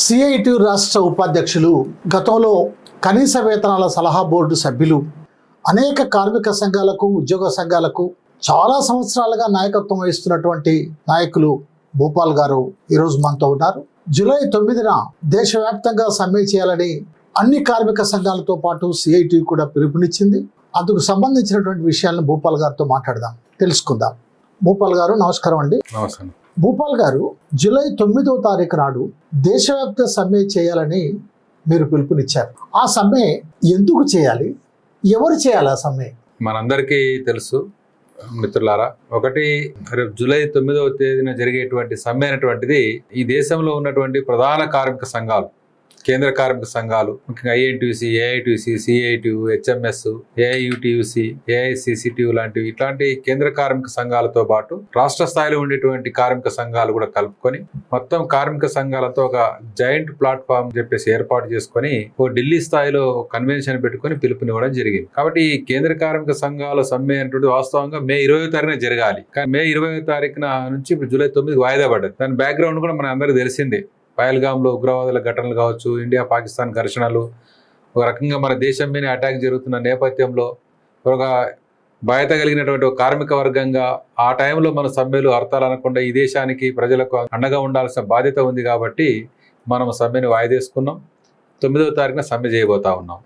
CIT రాష్ట్ర ఉపాధ్యక్షులు, గతంలో కనీస వేతనాల సలహా బోర్డు సభ్యులు, అనేక కార్మిక సంఘాలకు, ఉద్యోగ సంఘాలకు చాలా సంవత్సరాలుగా నాయకత్వం వహిస్తున్నటువంటి నాయకులు భూపాల్ గారు ఈరోజు మనతో ఉన్నారు. జూలై 9న దేశవ్యాప్తంగా సమ్మె చేయాలని అన్ని కార్మిక సంఘాలతో పాటు సిఐటి కూడా పిలుపునిచ్చింది. అందుకు సంబంధించినటువంటి విషయాలను భూపాల్ గారితో మాట్లాడదాం, తెలుసుకుందాం. భూపాల్ గారు నమస్కారం అండి. నమస్కారం. భూపాల్ గారు, జూలై 9వ తారీఖు నాడు దేశవ్యాప్త సమ్మె చేయాలని మీరు పిలుపునిచ్చారు. ఆ సమ్మె ఎందుకు చేయాలి, ఎవరు చేయాలి ఆ సమ్మె? మనందరికీ తెలుసు మిత్రులారా, ఒకటి రేపు జూలై 9వ తేదీన జరిగేటువంటి సమ్మె అనేటువంటిది ఈ దేశంలో ఉన్నటువంటి ప్రధాన కార్మిక సంఘాలు, కేంద్ర కార్మిక సంఘాలు, ముఖ్యంగా INTUC, AITUC, CITU, HMS, AIUTUC, AICCTU లాంటివి ఇట్లాంటి కేంద్ర కార్మిక సంఘాలతో పాటు రాష్ట్ర స్థాయిలో ఉండేటువంటి కార్మిక సంఘాలు కూడా కలుపుకొని మొత్తం కార్మిక సంఘాలతో ఒక జాయింట్ ప్లాట్ఫామ్ చెప్పేసి ఏర్పాటు చేసుకొని ఓ ఢిల్లీ స్థాయిలో కన్వెన్షన్ పెట్టుకొని పిలుపునివ్వడం జరిగింది. కాబట్టి ఈ కేంద్ర కార్మిక సంఘాల సమ్మె అంటే వాస్తవంగా మే 20వ తారీఖున జరగాలి. కానీ మే 20వ తారీఖున నుంచి ఇప్పుడు జూలై 9కి వాయిదా పడ్డది. దాని బ్యాక్గ్రౌండ్ కూడా మన అందరికీ తెలిసిందే. పహల్గామ్లో ఉగ్రవాదుల ఘటనలు కావచ్చు, ఇండియా పాకిస్తాన్ ఘర్షణలు, ఒక రకంగా మన దేశం మీద అటాక్ జరుగుతున్న నేపథ్యంలో ఒక బాధ్యత కలిగినటువంటి ఒక కార్మిక వర్గంగా ఆ టైంలో మన సమ్మెలు హర్తాలు అనకుండా ఈ దేశానికి ప్రజలకు అండగా ఉండాల్సిన బాధ్యత ఉంది. కాబట్టి మనం సమ్మెను వాయిదేసుకున్నాం. 9వ తారీఖున సమ్మె చేయబోతా ఉన్నాం.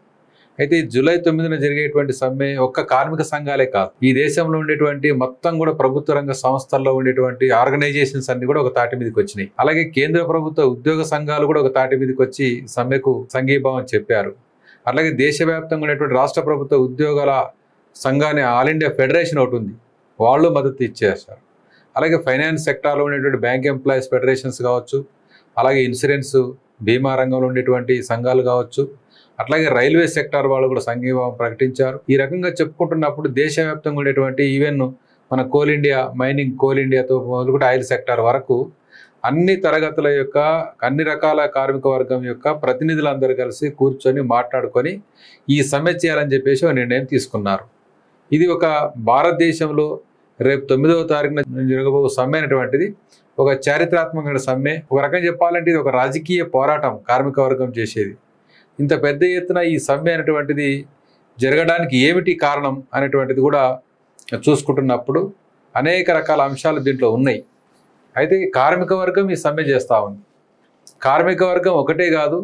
అయితే జూలై 9న జరిగేటువంటి సమ్మె ఒక్క కార్మిక సంఘాలే కాదు, ఈ దేశంలో ఉండేటువంటి మొత్తం కూడా ప్రభుత్వ రంగ సంస్థల్లో ఉండేటువంటి ఆర్గనైజేషన్స్ అన్ని కూడా ఒక తాటి మీదకి వచ్చినాయి. అలాగే కేంద్ర ప్రభుత్వ ఉద్యోగ సంఘాలు కూడా ఒక తాటి మీదకి వచ్చి సమ్మెకు సంఘీభావం చెప్పారు. అలాగే దేశవ్యాప్తంగా ఉండేటువంటి రాష్ట్ర ప్రభుత్వ ఉద్యోగాల సంఘాన్ని ఆల్ ఇండియా ఫెడరేషన్ ఒకటి ఉంది, వాళ్ళు మద్దతు ఇచ్చేస్తారు. అలాగే ఫైనాన్స్ సెక్టార్లో ఉండేటువంటి బ్యాంక్ ఎంప్లాయీస్ ఫెడరేషన్స్ కావచ్చు, అలాగే ఇన్సూరెన్స్ బీమా రంగంలో ఉండేటువంటి సంఘాలు కావచ్చు, అట్లాగే రైల్వే సెక్టార్ వాళ్ళు కూడా సంఘీభావం ప్రకటించారు. ఈ రకంగా చెప్పుకుంటున్నప్పుడు దేశవ్యాప్తంగా ఉండేటువంటి ఈవెన్ మన కోల్ ఇండియా, మైనింగ్ కోల్ ఇండియాతో మొదలుకుంటే ఆయిల్ సెక్టార్ వరకు అన్ని తరగతుల యొక్క అన్ని రకాల కార్మిక వర్గం యొక్క ప్రతినిధులందరూ కలిసి కూర్చొని మాట్లాడుకొని ఈ సమ్మె చేయాలని చెప్పేసి ఒక నిర్ణయం తీసుకున్నారు. ఇది ఒక భారతదేశంలో రేపు 9వ తారీఖున జరగబో సమ్మె అనేటువంటిది ఒక చారిత్రాత్మకమైన సమ్మె. ఒక రకంగా చెప్పాలంటే ఇది ఒక రాజకీయ పోరాటం కార్మిక వర్గం చేసేది. ఇంత పెద్ద ఎత్తున ఈ సమ్మె అనేటువంటిది జరగడానికి ఏమిటి కారణం అనేటువంటిది కూడా చూసుకుంటున్నప్పుడు అనేక రకాల అంశాలు దీంట్లో ఉన్నాయి. అయితే కార్మిక వర్గం ఈ సమ్మె చేస్తూ ఉంది. కార్మిక వర్గం ఒకటే కాదు,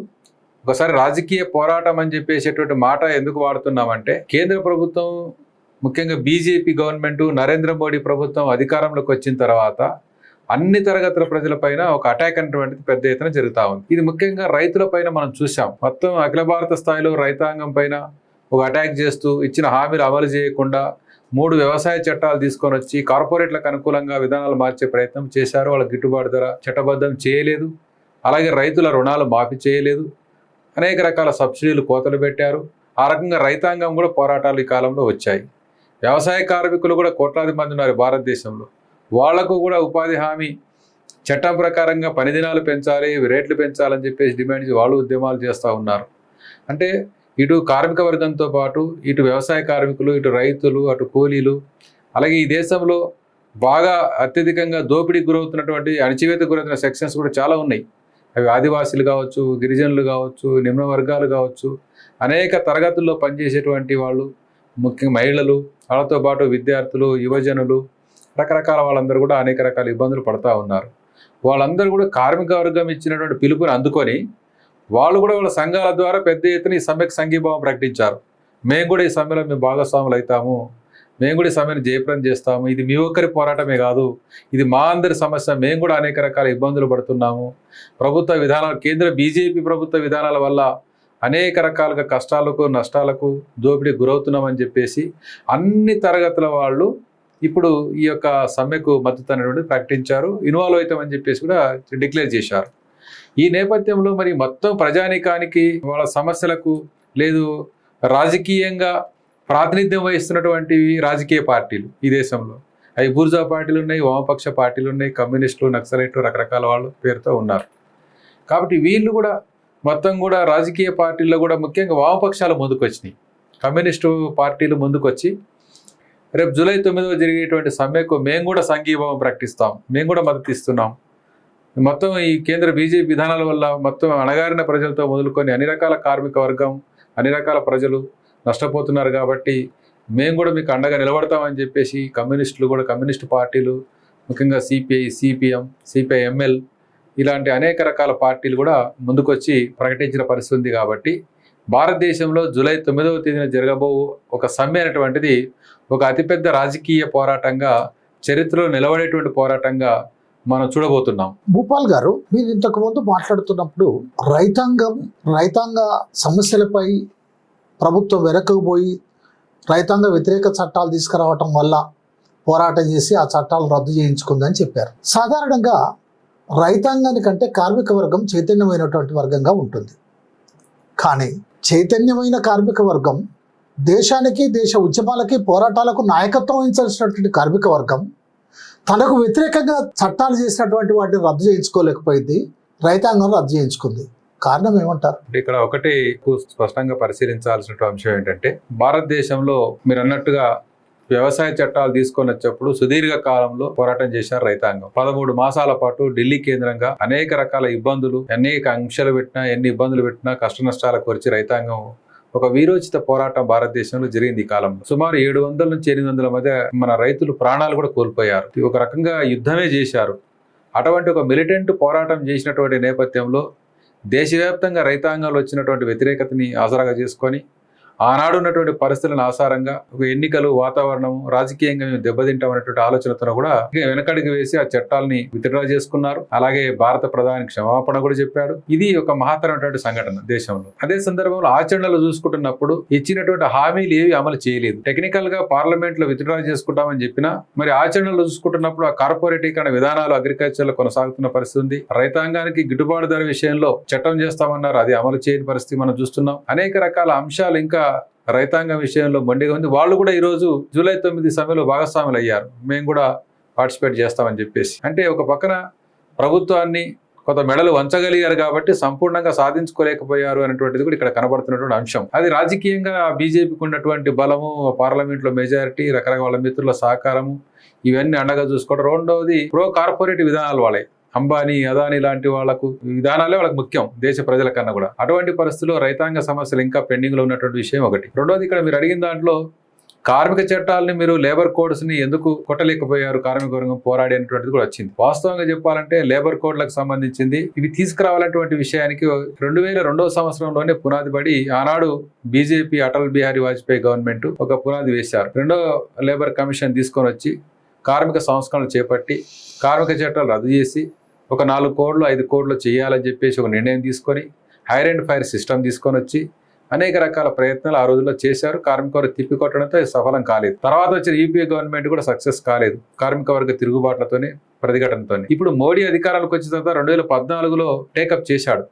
ఒకసారి రాజకీయ పోరాటం అని చెప్పేసేటువంటి మాట ఎందుకు వాడుతున్నామంటే, కేంద్ర ప్రభుత్వం ముఖ్యంగా బీజేపీ గవర్నమెంట్, నరేంద్ర మోడీ ప్రభుత్వం అధికారంలోకి వచ్చిన తర్వాత అన్ని తరగతుల ప్రజలపైన ఒక అటాక్ అనేటువంటిది పెద్ద ఎత్తున జరుగుతూ ఉంది. ఇది ముఖ్యంగా రైతుల పైన మనం చూసాం. మొత్తం అఖిల భారత స్థాయిలో రైతాంగం పైన ఒక అటాక్ చేస్తూ ఇచ్చిన హామీలు అమలు చేయకుండా 3 వ్యవసాయ చట్టాలు తీసుకొని వచ్చి కార్పొరేట్లకు అనుకూలంగా విధానాలు మార్చే ప్రయత్నం చేశారు. వాళ్ళ గిట్టుబాటు ధర చట్టబద్ధం చేయలేదు. అలాగే రైతుల రుణాలు మాఫీ చేయలేదు. అనేక రకాల సబ్సిడీలు కోతలు పెట్టారు. ఆ రకంగా రైతాంగం కూడా పోరాటాలు ఈ కాలంలో వచ్చాయి. వ్యవసాయ కార్మికులు కూడా కోట్లాది మంది ఉన్నారు భారతదేశంలో. వాళ్లకు కూడా ఉపాధి హామీ చట్టం ప్రకారంగా పని దినాలు పెంచాలి, రేట్లు పెంచాలని చెప్పేసి డిమాండ్ చేసి వాళ్ళు ఉద్యమాలు చేస్తూ ఉన్నారు. అంటే ఇటు కార్మిక వర్గంతో పాటు ఇటు వ్యవసాయ కార్మికులు, ఇటు రైతులు, అటు కూలీలు, అలాగే ఈ దేశంలో బాగా అత్యధికంగా దోపిడీకి గురవుతున్నటువంటి, అణచివేతకు గురవుతున్న సెక్షన్స్ కూడా చాలా ఉన్నాయి. అవి ఆదివాసీలు కావచ్చు, గిరిజనులు కావచ్చు, నిమ్న వర్గాలు కావచ్చు, అనేక తరగతుల్లో పనిచేసేటువంటి వాళ్ళు, ముఖ్యంగా మహిళలు, వాళ్ళతో పాటు విద్యార్థులు, యువజనులు, రకరకాల వాళ్ళందరూ కూడా అనేక రకాల ఇబ్బందులు పడుతూ ఉన్నారు. వాళ్ళందరూ కూడా కార్మిక వర్గం ఇచ్చినటువంటి పిలుపుని అందుకొని వాళ్ళు కూడా వాళ్ళ సంఘాల ద్వారా పెద్ద ఎత్తున ఈ సమ్మెకు సంఘీభావం ప్రకటించారు. మేము కూడా ఈ సమ్మెలో మేము భాగస్వాములు అవుతాము, మేము కూడా ఈ సమ్మెను జయప్రదం చేస్తాము, ఇది మీ ఒక్కరి పోరాటమే కాదు, ఇది మా అందరి సమస్య, మేము కూడా అనేక రకాల ఇబ్బందులు పడుతున్నాము, ప్రభుత్వ విధానాలు, కేంద్ర బీజేపీ ప్రభుత్వ విధానాల వల్ల అనేక రకాలుగా కష్టాలకు, నష్టాలకు, దోపిడీకి గురవుతున్నామని చెప్పేసి అన్ని తరగతుల వాళ్ళు ఇప్పుడు ఈ యొక్క సమ్మెకు మద్దతు అనేటువంటి ప్రకటించారు. ఇన్వాల్వ్ అవుతామని చెప్పేసి కూడా డిక్లేర్ చేశారు. ఈ నేపథ్యంలో మరి మొత్తం ప్రజానీకానికి వాళ్ళ సమస్యలకు లేదు రాజకీయంగా ప్రాతినిధ్యం వహిస్తున్నటువంటి రాజకీయ పార్టీలు ఈ దేశంలో, అవి బూర్జా పార్టీలు ఉన్నాయి, వామపక్ష పార్టీలు ఉన్నాయి, కమ్యూనిస్టులు, నక్సలైట్లు, రకరకాల వాళ్ళు పేరుతో ఉన్నారు. కాబట్టి వీళ్ళు కూడా మొత్తం కూడా రాజకీయ పార్టీల్లో కూడా ముఖ్యంగా వామపక్షాలు ముందుకు వచ్చినాయి. కమ్యూనిస్టు పార్టీలు ముందుకు వచ్చి రేపు జూలై 9వ జరిగేటువంటి సమ్మెకు మేము కూడా సంఘీభావం ప్రకటిస్తాం, మేము కూడా మద్దతు ఇస్తున్నాం, మొత్తం ఈ కేంద్ర బీజేపీ విధానాల వల్ల మొత్తం అణగారిన ప్రజలతో మొదలుకొని అన్ని రకాల కార్మిక వర్గం, అన్ని రకాల ప్రజలు నష్టపోతున్నారు. కాబట్టి మేము కూడా మీకు అండగా నిలబడతామని చెప్పేసి కమ్యూనిస్టులు కూడా, కమ్యూనిస్టు పార్టీలు ముఖ్యంగా సిపిఐ, సిపిఎం, సిపిఐఎంఎల్ ఇలాంటి అనేక రకాల పార్టీలు కూడా ముందుకొచ్చి ప్రకటించిన పరిస్థితి ఉంది. కాబట్టి భారతదేశంలో జూలై 9వ తేదీన జరగబో ఒక సమ్మె అనేటువంటిది ఒక అతిపెద్ద రాజకీయ పోరాటంగా, చరిత్రలో నిలబడేటువంటి పోరాటంగా మనం చూడబోతున్నాం. భూపాల్ గారు, మీరు ఇంతకు ముందు మాట్లాడుతున్నప్పుడు రైతాంగ సమస్యలపై ప్రభుత్వం వెనక్కి పోయి రైతాంగ వ్యతిరేక చట్టాలు తీసుకురావటం వల్ల పోరాటం చేసి ఆ చట్టాలను రద్దు చేయించుకుందని చెప్పారు. సాధారణంగా రైతాంగానికంటే కార్మిక వర్గం చైతన్యమైనటువంటి వర్గంగా ఉంటుంది. కానీ చైతన్యమైన కార్మిక వర్గం దేశానికి, దేశ ఉద్యమాలకి, పోరాటాలకు నాయకత్వం వహించాల్సినటువంటి కార్మిక వర్గం తనకు వ్యతిరేకంగా చట్టాలు చేసినటువంటి వాటిని రద్దు చేయించుకోలేకపోయింది, రైతాంగం రద్దు చేయించుకుంది. కారణం ఏమంటారు? ఇక్కడ ఒకటి స్పష్టంగా పరిశీలించాల్సిన అంశం ఏంటంటే, భారతదేశంలో మీరు అన్నట్టుగా వ్యవసాయ చట్టాలు తీసుకొని వచ్చేప్పుడు సుదీర్ఘ కాలంలో పోరాటం చేశారు రైతాంగం. 13 మాసాల పాటు ఢిల్లీ కేంద్రంగా అనేక రకాల ఇబ్బందులు, అనేక ఆంక్షలు పెట్టినా, ఎన్ని ఇబ్బందులు పెట్టినా కష్ట నష్టాలకు వచ్చి రైతాంగం ఒక వీరోచిత పోరాటం భారతదేశంలో జరిగింది. ఈ కాలంలో సుమారు 700 నుంచి 800 మధ్య మన రైతులు ప్రాణాలు కూడా కోల్పోయారు. ఒక రకంగా యుద్ధమే చేశారు. అటువంటి ఒక మిలిటెంట్ పోరాటం చేసినటువంటి నేపథ్యంలో దేశవ్యాప్తంగా రైతాంగంలో వచ్చినటువంటి వ్యతిరేకతని ఆసరాగా చేసుకొని ఆనాడు ఉన్నటువంటి పరిస్థితులను ఆధారంగా ఒక ఎన్నికలు, వాతావరణం, రాజకీయంగా మేము దెబ్బతింటాం అనేటువంటి ఆలోచనతో కూడా వెనకడికి వేసి ఆ చట్టాలని విత్డ్రా చేసుకున్నారు. అలాగే భారత ప్రధాని క్షమాపణ కూడా చెప్పాడు. ఇది ఒక మహత్తరమైనటువంటి సంఘటన దేశంలో. అదే సందర్భంలో ఆచరణలు చూసుకుంటున్నప్పుడు ఇచ్చినటువంటి హామీలు ఏవి అమలు చేయలేదు. టెక్నికల్ గా పార్లమెంట్ లో విత్డ్రా చేసుకుంటామని చెప్పినా మరి ఆచరణలు చూసుకుంటున్నప్పుడు ఆ కార్పొరేటీకరణ విధానాలు అగ్రికల్చర్ లో కొనసాగుతున్న పరిస్థితి ఉంది. రైతాంగానికి గిట్టుబాటు ధర విషయంలో చట్టం చేస్తామన్నారు, అది అమలు చేయని పరిస్థితి మనం చూస్తున్నాం. అనేక రకాల అంశాలు ఇంకా రైతాంగం విషయంలో మొండిగా ఉంది. వాళ్ళు కూడా ఈరోజు జూలై 9 సమ్మెలో భాగస్వాములు అయ్యారు, మేము కూడా పార్టిసిపేట్ చేస్తామని చెప్పేసి. అంటే ఒక పక్కన ప్రభుత్వాన్ని కొంత మెడలు వంచగలిగారు కాబట్టి సంపూర్ణంగా సాధించుకోలేకపోయారు అనేటువంటిది కూడా ఇక్కడ కనబడుతున్నటువంటి అంశం. అది రాజకీయంగా బీజేపీకి ఉన్నటువంటి బలము, పార్లమెంట్లో మెజారిటీ, రకరకాల మిత్రుల సహకారము, ఇవన్నీ అండగా చూసుకోవడం. రెండవది ప్రో కార్పొరేట్ విధానాలు వాళ్ళే, అంబానీ, అదానీ లాంటి వాళ్లకు విధానాలే వాళ్ళకి ముఖ్యం దేశ ప్రజల కన్నా కూడా. అటువంటి పరిస్థితుల్లో రైతాంగ సమస్యలు ఇంకా పెండింగ్ లో ఉన్నటువంటి విషయం ఒకటి. రెండోది, ఇక్కడ మీరు అడిగిన దాంట్లో కార్మిక చట్టాలని మీరు లేబర్ కోడ్స్ ని ఎందుకు కొట్టలేకపోయారు, కార్మిక వర్గం పోరాడి అనేటువంటిది కూడా వచ్చింది. వాస్తవంగా చెప్పాలంటే లేబర్ కోడ్లకు సంబంధించింది ఇవి తీసుకురావాలన్నటువంటి విషయానికి 2002వ సంవత్సరంలోనే పునాది పడి ఆనాడు బీజేపీ, అటల్ బిహారీ వాజ్పేయి గవర్నమెంట్ ఒక పునాది వేశారు. రెండో లేబర్ కమిషన్ తీసుకొని వచ్చి కార్మిక సంస్కరణలు చేపట్టి కార్మిక చట్టాలు రద్దు చేసి ఒక 4 కోడ్లు 5 కోడ్లు చేయాలని చెప్పేసి ఒక నిర్ణయం తీసుకొని హైర్ అండ్ ఫైర్ సిస్టమ్ తీసుకొని వచ్చి అనేక రకాల ప్రయత్నాలు ఆ రోజుల్లో చేశారు. కార్మిక వర్గ తిప్పికొట్టడంతో సఫలం కాలేదు. తర్వాత వచ్చిన యూపీఏ గవర్నమెంట్ కూడా సక్సెస్ కాలేదు కార్మిక వర్గ తిరుగుబాట్లతోనే, ప్రతిఘటనతోనే. ఇప్పుడు మోడీ అధికారాలకు వచ్చిన తర్వాత 2014లో టేకప్ చేశాడు,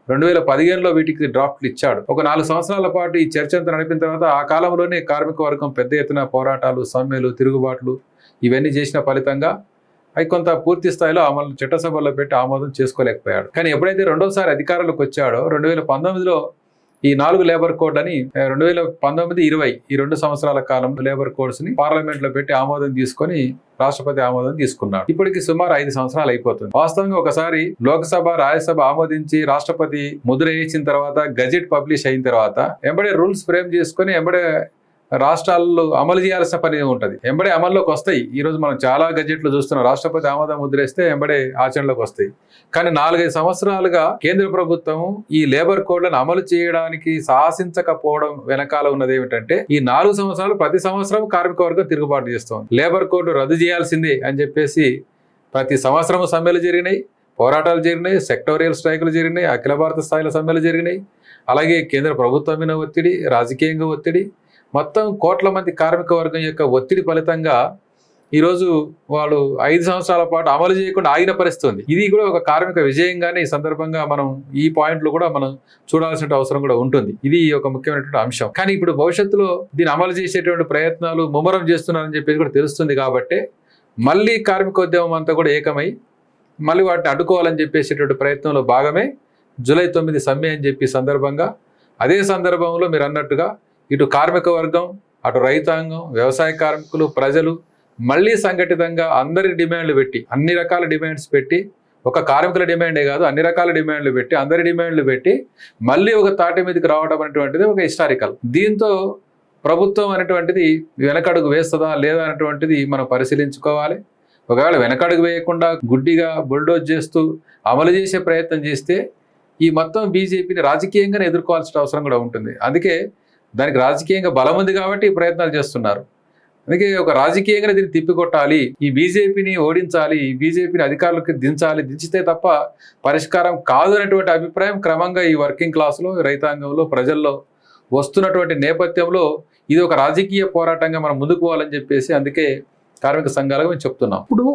2015లో వీటికి డ్రాఫ్ట్లు ఇచ్చాడు. ఒక 4 సంవత్సరాల పాటు ఈ చర్చ అంతా నడిపిన తర్వాత ఆ కాలంలోనే కార్మిక వర్గం పెద్ద ఎత్తున పోరాటాలు, సమ్మెలు, తిరుగుబాట్లు ఇవన్నీ చేసిన ఫలితంగా అవి కొంత పూర్తి స్థాయిలో అమలు చట్టసభల్లో పెట్టి ఆమోదం చేసుకోలేకపోయాడు. కానీ ఎప్పుడైతే రెండోసారి అధికారంలోకి వచ్చాడో 2019లో ఈ 4 లేబర్ కోడ్ అని 2019-20 ఈ 2 సంవత్సరాల కాలంలో లేబర్ కోడ్స్ ని పార్లమెంట్ లో పెట్టి ఆమోదం తీసుకొని రాష్ట్రపతి ఆమోదం తీసుకున్నాడు. ఇప్పటికి సుమారు 5 సంవత్సరాలు అయిపోతుంది. వాస్తవంగా ఒకసారి లోక్సభ, రాజ్యసభ ఆమోదించి రాష్ట్రపతి ముద్ర వేసిన తర్వాత, గజెట్ పబ్లిష్ అయిన తర్వాత ఎంబడే రూల్స్ ఫ్రేమ్ చేసుకొని ఎంబడే రాష్ట్రాల్లో అమలు చేయాల్సిన పని ఉంటుంది. ఎంబడే అమల్లోకి వస్తాయి. ఈ రోజు మనం చాలా గజెట్లు చూస్తున్నాం, రాష్ట్రపతి ఆమోదం ముద్రేస్తే ఎంబడే ఆచరణలోకి వస్తాయి. కానీ 4-5 సంవత్సరాలుగా కేంద్ర ప్రభుత్వం ఈ లేబర్ కోడ్లను అమలు చేయడానికి సాహసించకపోవడం వెనకాల ఉన్నది ఏమిటంటే, ఈ 4 సంవత్సరాలు ప్రతి సంవత్సరం కార్మిక వర్గం తిరుగుబాటు చేస్తోంది. లేబర్ కోడ్ రద్దు చేయాల్సిందే అని చెప్పేసి ప్రతి సంవత్సరం సమ్మెలు జరిగినాయి, పోరాటాలు జరిగినాయి, సెక్టోరియల్ స్ట్రైకులు జరిగినాయి, అఖిల భారత స్థాయిలో సమ్మెలు జరిగినాయి. అలాగే కేంద్ర ప్రభుత్వం మీద ఒత్తిడి, రాజకీయంగా ఒత్తిడి, మొత్తం కోట్ల మంది కార్మిక వర్గం యొక్క ఒత్తిడి ఫలితంగా ఈరోజు వాళ్ళు 5 సంవత్సరాల పాటు అమలు చేయకుండా ఆగిన పరిస్థితి ఉంది. ఇది కూడా ఒక కార్మిక విజయంగానే ఈ సందర్భంగా మనం ఈ పాయింట్లు కూడా మనం చూడాల్సిన అవసరం కూడా ఉంటుంది. ఇది ఒక ముఖ్యమైనటువంటి అంశం. కానీ ఇప్పుడు భవిష్యత్తులో దీన్ని అమలు చేసేటువంటి ప్రయత్నాలు ముమ్మరం చేస్తున్నారని చెప్పేసి కూడా తెలుస్తుంది. కాబట్టి మళ్ళీ కార్మికోద్యమం అంతా కూడా ఏకమై మళ్ళీ వాటిని అడ్డుకోవాలని చెప్పేసేటువంటి ప్రయత్నంలో భాగమే జూలై 9 సమ్మె అని చెప్పి సందర్భంగా. అదే సందర్భంలో మీరు అన్నట్టుగా ఇటు కార్మిక వర్గం, అటు రైతాంగం, వ్యవసాయ కార్మికులు, ప్రజలు మళ్ళీ సంఘటితంగా అందరి డిమాండ్లు పెట్టి, అన్ని రకాల డిమాండ్స్ పెట్టి ఒక కార్మికుల డిమాండే కాదు, అన్ని రకాల డిమాండ్లు పెట్టి, అందరి డిమాండ్లు పెట్టి మళ్ళీ ఒక తాటి మీదకి రావడం అనేటువంటిది ఒక హిస్టారికల్. దీంతో ప్రభుత్వం అనేటువంటిది వెనకడుగు వేస్తుందా లేదా అనేటువంటిది మనం పరిశీలించుకోవాలి. ఒకవేళ వెనకడుగు వేయకుండా గుడ్డిగా బుల్డోజ్ చేస్తూ అమలు చేసే ప్రయత్నం చేస్తే ఈ మొత్తం బీజేపీని రాజకీయంగానే ఎదుర్కోవాల్సిన అవసరం కూడా ఉంటుంది. అందుకే దానికి రాజకీయంగా బలం ఉంది కాబట్టి ఈ ప్రయత్నాలు చేస్తున్నారు. అందుకే ఒక రాజకీయంగా దీన్ని తిప్పికొట్టాలి, ఈ బీజేపీని ఓడించాలి, ఈ బీజేపీని అధికారులకు దించితే తప్ప పరిష్కారం కాదు అనేటువంటి అభిప్రాయం క్రమంగా ఈ వర్కింగ్ క్లాస్లో, రైతాంగంలో, ప్రజల్లో వస్తున్నటువంటి నేపథ్యంలో ఇది ఒక రాజకీయ పోరాటంగా మనం ముందుకు పోవాలని చెప్పేసి అందుకే కార్మిక సంఘాలుగా మేము చెప్తున్నాం. ఇప్పుడు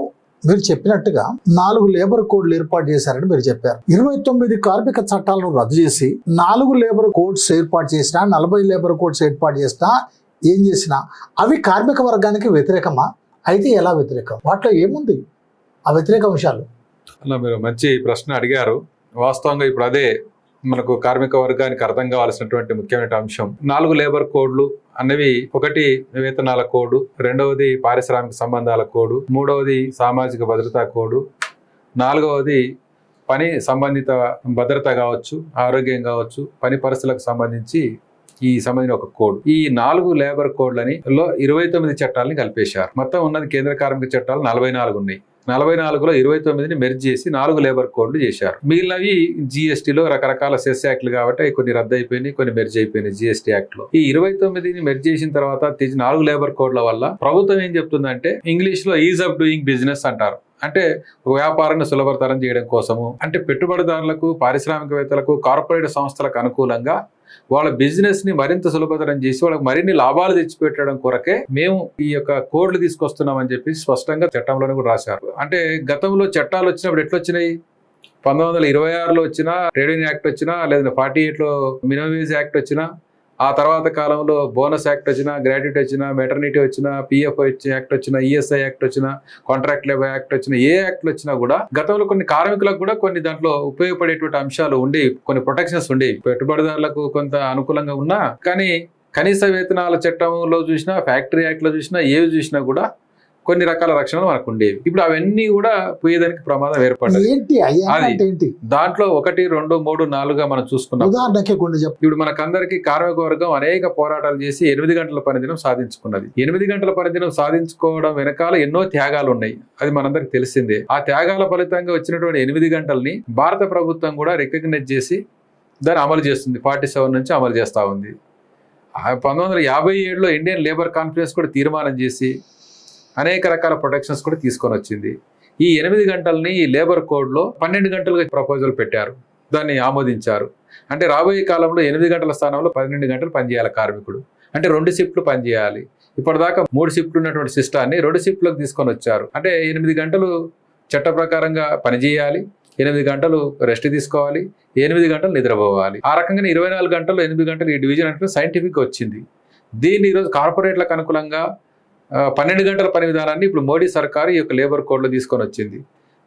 మీరు చెప్పినట్టుగా 4 లేబర్ కోడ్లు ఏర్పాటు చేశారని మీరు చెప్పారు. 29 కార్మిక చట్టాలను రద్దు చేసి 4 లేబర్ కోడ్స్ ఏర్పాటు చేసినా, 40 లేబర్ కోడ్స్ ఏర్పాటు చేసినా, ఏం చేసినా అవి కార్మిక వర్గానికి వ్యతిరేకమా? అయితే ఎలా వ్యతిరేకం? వాటిలో ఏముంది ఆ వ్యతిరేక అంశాలు? అలా మీరు మంచి ప్రశ్న అడిగారు. వాస్తవంగా ఇప్పుడు అదే మనకు కార్మిక వర్గానికి అర్థం కావాల్సినటువంటి ముఖ్యమైన అంశం. 4 లేబర్ కోడ్లు అన్నవి, ఒకటి వేతనాల కోడ్, రెండవది పారిశ్రామిక సంబంధాల కోడ్, మూడవది సామాజిక భద్రతా కోడ్, నాలుగవది పని సంబంధిత భద్రత కావచ్చు, ఆరోగ్యం కావచ్చు, పని పరిస్థితులకు సంబంధించి సంబంధించిన ఒక కోడ్. ఈ 4 లేబర్ కోడ్లని 29 చట్టాలని కలిపేశారు. మొత్తం ఉన్నది కేంద్ర కార్మిక చట్టాలు 44 ఉన్నాయి. 44లో 29ని మెర్జ్ చేసి 4 లేబర్ కోడ్లు చేశారు. మిగిలినవి జిఎస్టీలో రకరకాల సెస్ యాక్ట్లు కాబట్టి కొన్ని రద్దు అయిపోయినాయి, కొన్ని మెర్జ్ అయిపోయినాయి జిఎస్టీ యాక్ట్ లో. ఈ 29ని మెర్జ్ చేసిన తర్వాత 4 లేబర్ కోడ్ల వల్ల ప్రభుత్వం ఏం చెప్తుందంటే, ఇంగ్లీష్ లో ఈజ్ ఆఫ్ డూయింగ్ బిజినెస్ అంటారు. అంటే ఒక వ్యాపారాన్ని సులభతరం చేయడం కోసము, అంటే పెట్టుబడిదారులకు, పారిశ్రామికవేత్తలకు, కార్పొరేట్ సంస్థలకు అనుకూలంగా వాళ్ళ బిజినెస్ ని మరింత సులభతరం చేసి వాళ్ళకి మరిన్ని లాభాలు తెచ్చిపెట్టడం కొరకే మేము ఈ యొక్క కోడ్లు తీసుకొస్తున్నాం అని చెప్పి స్పష్టంగా చట్టంలోనే కూడా రాశారు. అంటే గతంలో చట్టాలు వచ్చినప్పుడు ఎట్లొచ్చినాయి? 1926లో వచ్చిన ట్రేడ్ యూనియన్ యాక్ట్ వచ్చినా, లేదా 48లో మినిమం వేజ్ యాక్ట్ వచ్చినా, ఆ తర్వాత కాలంలో బోనస్ యాక్ట్ వచ్చినా, గ్రాట్యుటీ వచ్చినా, మెటర్నిటీ వచ్చినా, పిఎఫ్ యాక్ట్ వచ్చినా, ఈఎస్ఐ యాక్ట్ వచ్చినా, కాంట్రాక్ట్ లేబర్ యాక్ట్ వచ్చినా, ఏ యాక్ట్లు వచ్చినా కూడా గతంలో కొన్ని కార్మికులకు కూడా కొన్ని దాంట్లో ఉపయోగపడేటువంటి అంశాలు ఉండేవి, కొన్ని ప్రొటెక్షన్స్ ఉండేవి. పెట్టుబడిదారులకు కొంత అనుకూలంగా ఉన్నా కానీ కనీస వేతనాల చట్టంలో చూసినా, ఫ్యాక్టరీ యాక్ట్ లో చూసినా, ఏవి చూసినా కూడా కొన్ని రకాల రక్షణలు మనకు ఉండేవి. ఇప్పుడు అవన్నీ కూడా పోయేదానికి ప్రమాదం ఏర్పడింది. దాంట్లో 1, 2, 3, 4గా మనం చూసుకున్నాం. ఇప్పుడు మనకందరికి కార్మిక వర్గం అనేక పోరాటాలు చేసి 8 గంటల పనిదినం సాధించుకున్నది. 8 గంటల పనిదినం సాధించుకోవడం వెనకాల ఎన్నో త్యాగాలు ఉన్నాయి, అది మనందరికి తెలిసిందే. ఆ త్యాగాల ఫలితంగా వచ్చినటువంటి 8 గంటల్ని భారత ప్రభుత్వం కూడా రికగ్నైజ్ చేసి దాన్ని అమలు చేస్తుంది. 47 నుంచి అమలు చేస్తూ ఉంది. 1957లో ఇండియన్ లేబర్ కాన్ఫరెన్స్ కూడా తీర్మానం చేసి అనేక రకాల ప్రొటెక్షన్స్ కూడా తీసుకొని వచ్చింది. ఈ 8 గంటల్ని ఈ లేబర్ కోడ్లో 12 గంటలుగా ప్రపోజల్ పెట్టారు, దాన్ని ఆమోదించారు. అంటే రాబోయే కాలంలో 8 గంటల స్థానంలో 12 గంటలు పనిచేయాలి కార్మికుడు. అంటే 2 షిఫ్ట్లు పనిచేయాలి. ఇప్పటిదాకా 3 షిఫ్ట్లు ఉన్నటువంటి సిస్టాన్ని 2 షిఫ్ట్లకు తీసుకొని వచ్చారు. అంటే 8 గంటలు చట్ట ప్రకారంగా పనిచేయాలి, 8 గంటలు రెస్ట్ తీసుకోవాలి, 8 గంటలు నిద్రపోవాలి. ఆ రకంగా 24 గంటలు 8 గంటలు ఈ డివిజన్ అంటే సైంటిఫిక్ వచ్చింది. దీన్ని ఈరోజు కార్పొరేట్లకు అనుకూలంగా 12 గంటల పని విధానాన్ని ఇప్పుడు మోడీ సర్కారు ఈ యొక్క లేబర్ కోడ్లో తీసుకొని వచ్చింది.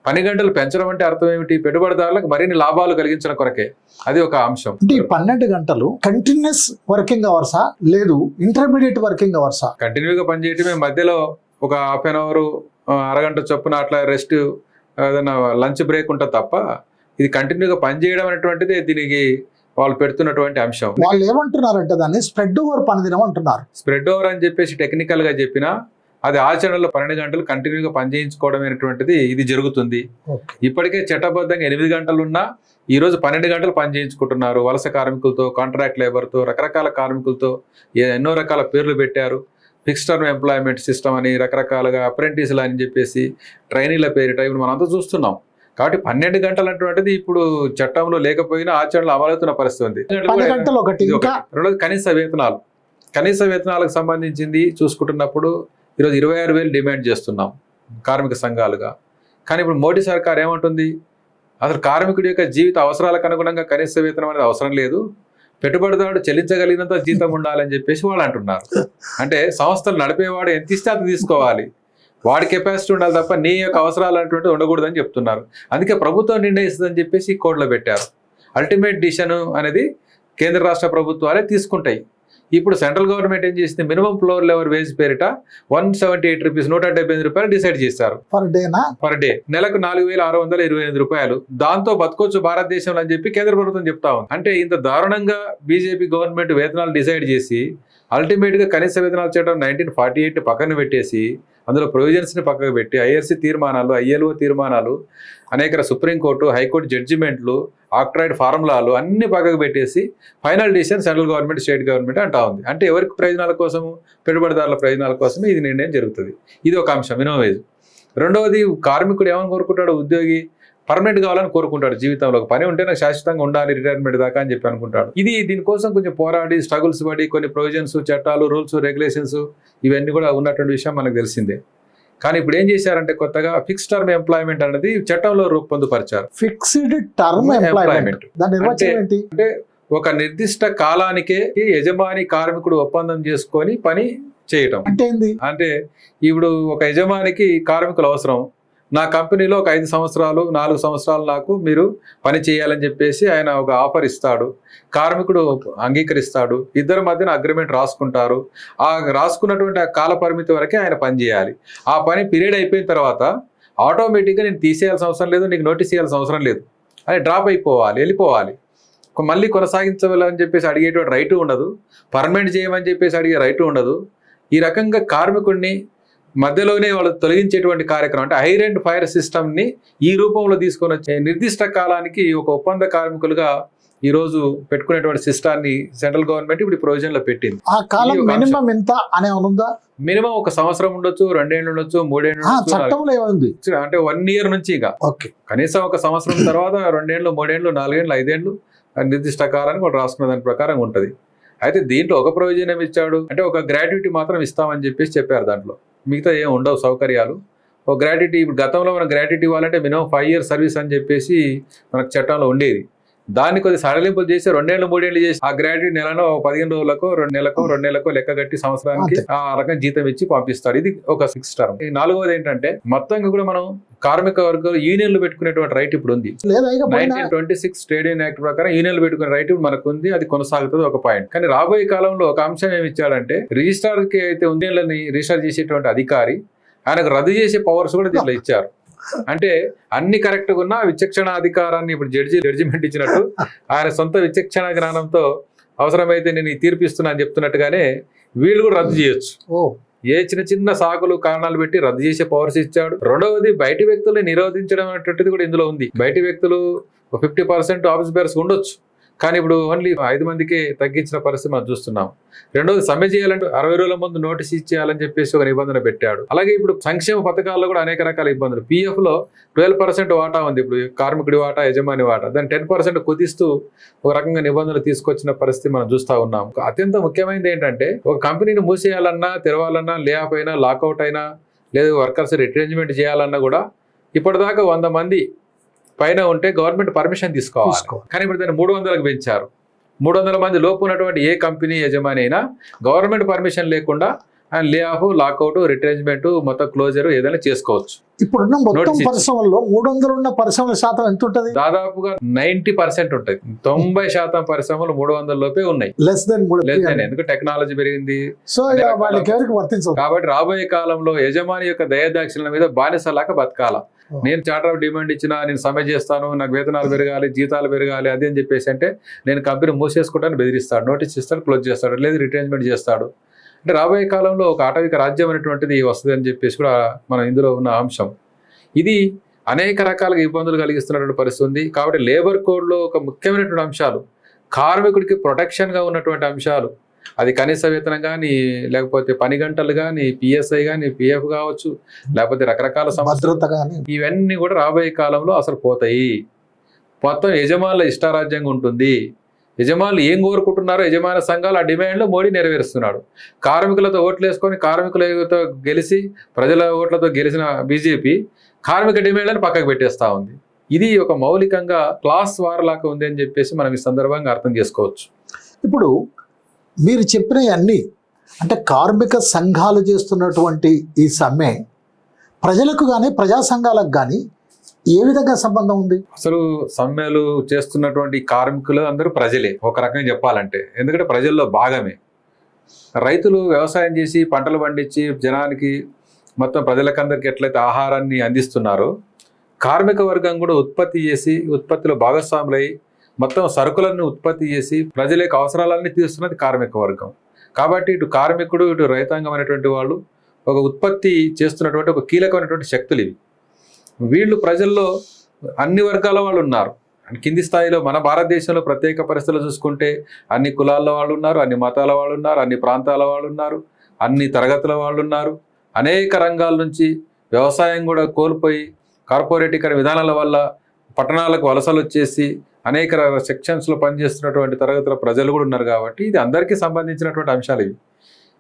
10 గంటలు పెంచడం అంటే అర్థం ఏమిటి? పెట్టుబడిదారులకు మరిన్ని లాభాలు కలిగించడం కొరకే. అది ఒక అంశం. అంటే 12 గంటలు కంటిన్యూస్ వర్కింగ్ అవర్సా, లేదు ఇంటర్మీడియట్ వర్కింగ్ అవర్సా? కంటిన్యూగా పనిచేయటమే, మధ్యలో ఒక హాఫ్ అన్ అవర్, అరగంట చొప్పున అట్లా రెస్ట్, ఏదైనా లంచ్ బ్రేక్ ఉంటుంది తప్ప ఇది కంటిన్యూగా పనిచేయడం అనేటువంటిది దీనికి వాళ్ళు పెడుతున్నటువంటి అంశం. వాళ్ళు ఏమంటున్నారంటే దాన్ని స్ప్రెడ్ ఓవర్ పనిదినం అంటున్నారు. స్ప్రెడ్ ఓవర్ అని చెప్పేసి టెక్నికల్ గా చెప్పినా అది ఆచరణలో 12 గంటలు కంటిన్యూగా పనిచేయించుకోవడం అనేటువంటిది ఇది జరుగుతుంది. ఇప్పటికే చట్టబద్ధంగా 8 గంటలు ఉన్నా ఈ రోజు 12 గంటలు పనిచేయించుకుంటున్నారు. వలస కార్మికులతో, కాంట్రాక్ట్ లేబర్తో, రకరకాల కార్మికులతో ఎన్నో రకాల పేర్లు పెట్టారు. ఫిక్స్డ్ టర్మ్ ఎంప్లాయ్మెంట్ సిస్టమ్ అని, రకరకాలుగా అప్రెంటిస్లు అని చెప్పేసి ట్రైనీల పేరిట ఇప్పుడు మనం అంతా చూస్తున్నాం. కాబట్టి 12 గంటలు అటువంటిది ఇప్పుడు చట్టంలో లేకపోయినా ఆచరణలో అమలవుతున్న పరిస్థితి ఉంది. రెండోది కనీస వేతనాలు. కనీస వేతనాలకు సంబంధించింది చూసుకుంటున్నప్పుడు ఈరోజు 26,000 డిమాండ్ చేస్తున్నాం కార్మిక సంఘాలుగా. కానీ ఇప్పుడు మోడీ సర్కార్ ఏమంటుంది? అసలు కార్మికుడి యొక్క జీవిత అవసరాలకు అనుగుణంగా కనీస వేతనం అనేది అవసరం లేదు, పెట్టుబడిదారుడు చెల్లించగలిగినంత జీతం ఉండాలని చెప్పేసి వాళ్ళు అంటున్నారు. అంటే సంస్థలు నడిపేవాడు ఎంత ఇస్తే అంత తీసుకోవాలి, వాడి కెపాసిటీ ఉండాలి తప్ప నీ యొక్క అవసరాలు అనేటువంటి ఉండకూడదని చెప్తున్నారు. అందుకే ప్రభుత్వం నిర్ణయిస్తుందని చెప్పేసి కోడ్లో పెట్టారు. అల్టిమేట్ డిసిషన్ అనేది కేంద్ర రాష్ట్ర ప్రభుత్వాలే తీసుకుంటాయి. ఇప్పుడు సెంట్రల్ గవర్నమెంట్ ఏం చేసింది, మినిమం ఫ్లోర్ లెవెల్ వేజ్ పేరిట 178 రూపీస్, 178 రూపాయలు డిసైడ్ చేశారు పర్ డే. నెలకు 4,628 రూపాయలు. దాంతో బతకొచ్చు భారతదేశంలో అని చెప్పి కేంద్ర ప్రభుత్వం చెప్తా ఉంది. అంటే ఇంత దారుణంగా బీజేపీ గవర్నమెంట్ వేతనాలు డిసైడ్ చేసి అల్టిమేట్ గా కనీస వేతనాల చట్టం 1948 పక్కన పెట్టేసి అందులో ప్రొవిజన్స్ ని పక్కకు పెట్టి ఐఆర్సీ తీర్మానాలు, ఐఎల్ఓ తీర్మానాలు, అనేక సుప్రీంకోర్టు, హైకోర్టు జడ్జిమెంట్లు, ఆక్ట్రాయిడ్ ఫార్ములాలు అన్ని పక్కకు పెట్టేసి final decision central government, state government అంటా ఉంది. అంటే ఎవరికి ప్రయోజనాల కోసము, పెట్టుబడిదారుల ప్రయోజనాల కోసమే ఇది నిర్ణయం జరుగుతుంది. ఇది ఒక అంశం, మినిమం వేజ్. రెండవది, కార్మికుడు ఏమని కోరుకుంటాడు, ఉద్యోగి పర్మనెంట్ కావాలని కోరుకుంటాడు. జీవితంలో ఒక పని ఉంటే నాకు శాశ్వతంగా ఉండాలి రిటైర్మెంట్ దాకా అని చెప్పి అనుకుంటాడు. ఇది దీనికోసం కొంచెం పోరాడి స్ట్రగుల్స్ పడి కొన్ని ప్రొవిజన్స్, చట్టాలు, రూల్స్, రెగ్యులేషన్స్ ఇవన్నీ కూడా ఉన్నటువంటి విషయం మనకు తెలిసిందే. కానీ ఇప్పుడు ఏం చేశారంటే కొత్తగా ఫిక్స్డ్ టర్మ్ ఎంప్లాయ్మెంట్ అనేది చట్టంలో రూపొందుపరిచారు. ఫిక్స్డ్ టర్మ్ ఎంప్లాయ్మెంట్ అంటే ఒక నిర్దిష్ట కాలానికే యజమాని కార్మికుడు ఒప్పందం చేసుకొని పని చేయటం. అంటే ఇప్పుడు ఒక యజమానికి కార్మికులు అవసరం, నా కంపెనీలో ఒక 5 సంవత్సరాలు 4 సంవత్సరాలు నాకు మీరు పని చేయాలని చెప్పేసి ఆయన ఒక ఆఫర్ ఇస్తాడు, కార్మికుడు అంగీకరిస్తాడు, ఇద్దరి మధ్యన అగ్రిమెంట్ రాసుకుంటారు. ఆ రాసుకున్నటువంటి ఆ కాల పరిమితి వరకే ఆయన పని చేయాలి. ఆ పని పీరియడ్ అయిపోయిన తర్వాత ఆటోమేటిక్గా నేను తీసేయాల్సిన అవసరం లేదు, నీకు నోటీస్ ఇవ్వాల్సిన అవసరం లేదు, అది డ్రాప్ అయిపోవాలి, వెళ్ళిపోవాలి. మళ్ళీ కొనసాగించవాలని చెప్పేసి అడిగేటువంటి రైటు ఉండదు, పర్మనెంట్ చేయమని చెప్పేసి అడిగే రైటు ఉండదు. ఈ రకంగా కార్మికుడిని మధ్యలోనే వాళ్ళు తొలగించేటువంటి కార్యక్రమం, అంటే హైర్ అండ్ ఫైర్ సిస్టమ్ ని ఈ రూపంలో తీసుకొని వచ్చే నిర్దిష్ట కాలానికి ఒక ఒప్పంద కార్మికులుగా ఈ రోజు పెట్టుకునేటువంటి సిస్టాన్ని సెంట్రల్ గవర్నమెంట్ ఇప్పుడు ప్రొవిజన్ లో పెట్టింది. ఆ కాలం మినిమం ఎంత అనే ఉందా? మినిమం 1 సంవత్సరం ఉండొచ్చు, 2 ఏళ్ళు ఉండొచ్చు, 3 ఏళ్ళు ఉండొచ్చు. అంటే 1 ఇయర్ నుంచి ఇక కనీసం 1 సంవత్సరం తర్వాత 2 ఏళ్ళు, 3 ఏళ్ళు, 4 ఏళ్ళు, 5 ఏళ్ళు నిర్దిష్ట కాలానికి వాళ్ళు రాసుకున్న దాని ప్రకారం ఉంటది. అయితే దీంట్లో ఒక ప్రొవిజన్ ఏమి ఇచ్చాడు అంటే ఒక గ్రాట్యుటీ మాత్రం ఇస్తామని చెప్పేసి చెప్పారు. దాంట్లో మిగతా ఏం ఉండవు సౌకర్యాలు. ఒక గ్రాట్యుటీ, ఇప్పుడు గతంలో మనం గ్రాట్యుటీ ఇవ్వాలంటే మినిమం 5 years సర్వీస్ అని చెప్పేసి మనకు చట్టంలో ఉండేది. దాన్ని కొద్ది సడలింపులు చేసి 2 ఏళ్ళు 3 ఏళ్ళు చేసి ఆ గ్రాట్యుటీ నెలలో 15 రోజులకు 2 నెలలకు లెక్క కట్టి సంవత్సరానికి ఆ రకం జీతం ఇచ్చి పంపిస్తాడు. ఇది ఒక 6 term. 4వది ఏంటంటే మొత్తంగా కూడా మనం కార్మిక వర్గాలు యూనియన్లు పెట్టుకునేటువంటి రైట్ ఇప్పుడు ఉంది. 1926 ట్రేడ్ యూనియన్ యాక్ట్ ప్రకారం యూనియన్లు పెట్టుకునే రైట్ మనకు ఉంది, అది కొనసాగుతుంది ఒక పాయింట్. కానీ రాబోయే కాలంలో ఒక అంశం ఏమి ఇచ్చాడంటే రిజిస్ట్రార్ కి అయితే యూనియన్లని రిజిస్టర్ చేసేటువంటి అధికారి ఆయనకు రద్దు చేసే పవర్స్ కూడా దీంట్లో ఇచ్చారు. అంటే అన్ని కరెక్ట్ గా ఉన్న విచక్షణ అధికారాన్ని ఇప్పుడు జడ్జిమెంట్ ఇచ్చినట్టు ఆయన సొంత విచక్షణ జ్ఞానంతో అవసరమైతే నేను ఈ తీర్పు ఇస్తున్నా అని చెప్తున్నట్టుగానే వీళ్ళు కూడా రద్దు చేయొచ్చు. ఏ చిన్న సాకులు కారణాలు పెట్టి రద్దు చేసే పవర్స్ ఇచ్చాడు. రెండవది బయటి వ్యక్తుల్ని నిరోధించడం అనేటువంటిది కూడా ఇందులో ఉంది. బయటి వ్యక్తులు 50% ఆఫీస్ బేర్స్ ఉండొచ్చు, కానీ ఇప్పుడు ఓన్లీ 5 మందికే తగ్గించిన పరిస్థితి మనం చూస్తున్నాం. రెండోది సమ్మె చేయాలంటే 60 రోజుల ముందు నోటీస్ ఇచ్చేయాలని చెప్పేసి ఒక నిబంధన పెట్టాడు. అలాగే ఇప్పుడు సంక్షేమ పథకాల్లో కూడా అనేక రకాల ఇబ్బందులు. PF లో 12% వాటా ఉంది, ఇప్పుడు కార్మికుడి వాటా, యజమాని వాటా, దాన్ని 10% కుదిస్తూ ఒక రకంగా నిబంధనలు తీసుకొచ్చిన పరిస్థితి మనం చూస్తూ ఉన్నాం. అత్యంత ముఖ్యమైనది ఏంటంటే ఒక కంపెనీని మూసేయాలన్నా, తెరవాలన్నా, లే ఆఫ్ అయినా, లాకౌట్ అయినా, లేదా వర్కర్స్ రిట్రెంచ్మెంట్ చేయాలన్నా కూడా ఇప్పటిదాకా 100 మంది పైన ఉంటే గవర్నమెంట్ పర్మిషన్ తీసుకోవాలి. కానీ ఇప్పుడు దాన్ని 300కు పెంచారు. 300 మంది లోపు ఉన్నటువంటి ఏ కంపెనీ యజమాని అయినా గవర్నమెంట్ పర్మిషన్ లేకుండా ఆయన లే ఆఫ్, లాకౌట్, రిట్రెంచ్మెంట్, మొత్తం క్లోజర్ ఏదైనా చేసుకోవచ్చు. ఇప్పుడున్న మొత్తం పరిశ్రమల్లో 300 ఉన్న పరిశ్రమల శాతం ఎంత ఉంటుంది? దాదాపుగా 90% ఉంటుంది. 90% పరిశ్రమలు 300 లోపే ఉన్నాయి. లెస్ దెన్ ఎందుకు టెక్నాలజీ పెరిగింది, సో వాళ్ళకి ఎవరికి వర్తించదు. కాబట్టి రాబోయే కాలంలో యజమాని యొక్క దయాదాక్షిణ్యాల మీద బానిసలాగా బతకాల. నేను చార్టర్ ఆఫ్ డిమాండ్ ఇచ్చినా, నేను సమ్మె చేస్తాను, నాకు వేతనాలు పెరగాలి, జీతాలు పెరగాలి, అది అని చెప్పేసి అంటే నేను కంపెనీ మూసేసుకుంటాను బెదిరిస్తాడు, నోటీస్ ఇస్తాడు, క్లోజ్ చేస్తాడు, లేదు రిట్రెంచ్మెంట్ చేస్తాడు. అంటే రాబోయే కాలంలో ఒక ఆటవిక రాజ్యం అనేటువంటిది వస్తుంది అని చెప్పేసి కూడా మనం ఇందులో ఉన్న అంశం. ఇది అనేక రకాలుగా ఇబ్బందులు కలిగిస్తున్నటువంటి పరిస్థితి ఉంది. కాబట్టి లేబర్ కోడ్లో ఒక ముఖ్యమైనటువంటి అంశాలు, కార్మికుడికి ప్రొటెక్షన్గా ఉన్నటువంటి అంశాలు, అది కనీస వేతనం కానీ, లేకపోతే పని గంటలు కానీ, PSI కానీ, PF కావచ్చు, లేకపోతే రకరకాల భద్రత కానీ, ఇవన్నీ కూడా రాబోయే కాలంలో అసలు పోతాయి. మొత్తం యజమానుల ఇష్టారాజ్యంగా ఉంటుంది. యజమానులు ఏం కోరుకుంటున్నారో యజమాన సంఘాలు ఆ డిమాండ్లో మోడీ నెరవేరుస్తున్నాడు. కార్మికులతో ఓట్లు వేసుకొని కార్మికులతో గెలిచి ప్రజల ఓట్లతో గెలిచిన బీజేపీ కార్మిక డిమాండ్లను పక్కకు పెట్టేస్తూ ఉంది. ఇది ఒక మౌలికంగా క్లాస్ వార్ లాగా ఉంది అని చెప్పేసి మనం ఈ సందర్భంగా అర్థం చేసుకోవచ్చు. ఇప్పుడు మీరు చెప్పినవన్నీ అంటే కార్మిక సంఘాలు చేస్తున్నటువంటి ఈ సమ్మె ప్రజలకు కానీ, ప్రజా సంఘాలకు కానీ ఏ విధంగా సంబంధం ఉంది? అసలు సమ్మెలు చేస్తున్నటువంటి కార్మికులు అందరూ ప్రజలే ఒక రకంగా చెప్పాలంటే, ఎందుకంటే ప్రజల్లో భాగమే. రైతులు వ్యవసాయం చేసి పంటలు పండించి జనానికి మొత్తం ప్రజలకందరికీ ఎట్లయితే ఆహారాన్ని అందిస్తున్నారో కార్మిక వర్గం కూడా ఉత్పత్తి చేసి ఉత్పత్తిలో భాగస్వాములై మొత్తం సరుకులను ఉత్పత్తి చేసి ప్రజల యొక్క అవసరాలన్నీ తీరుస్తున్నది కార్మిక వర్గం. కాబట్టి ఇటు కార్మికుడు ఇటు రైతాంగం అనేటువంటి వాళ్ళు ఒక ఉత్పత్తి చేస్తున్నటువంటి ఒక కీలకమైనటువంటి శక్తులు ఇవి. వీళ్ళు ప్రజల్లో అన్ని వర్గాల వాళ్ళు ఉన్నారు. కింది స్థాయిలో మన భారతదేశంలో ప్రత్యేక పరిస్థితులు చూసుకుంటే అన్ని కులాల వాళ్ళు ఉన్నారు, అన్ని మతాల వాళ్ళు ఉన్నారు, అన్ని ప్రాంతాల వాళ్ళు ఉన్నారు, అన్ని తరగతుల వాళ్ళు ఉన్నారు. అనేక రంగాల నుంచి వ్యవసాయం కూడా కోల్పోయి కార్పొరేటీకరణ విధానాల వల్ల పట్టణాలకు వలసలు వచ్చేసి అనేక సెక్షన్స్లో పనిచేస్తున్నటువంటి తరగతుల ప్రజలు కూడా ఉన్నారు. కాబట్టి ఇది అందరికీ సంబంధించినటువంటి అంశాలు ఇవి.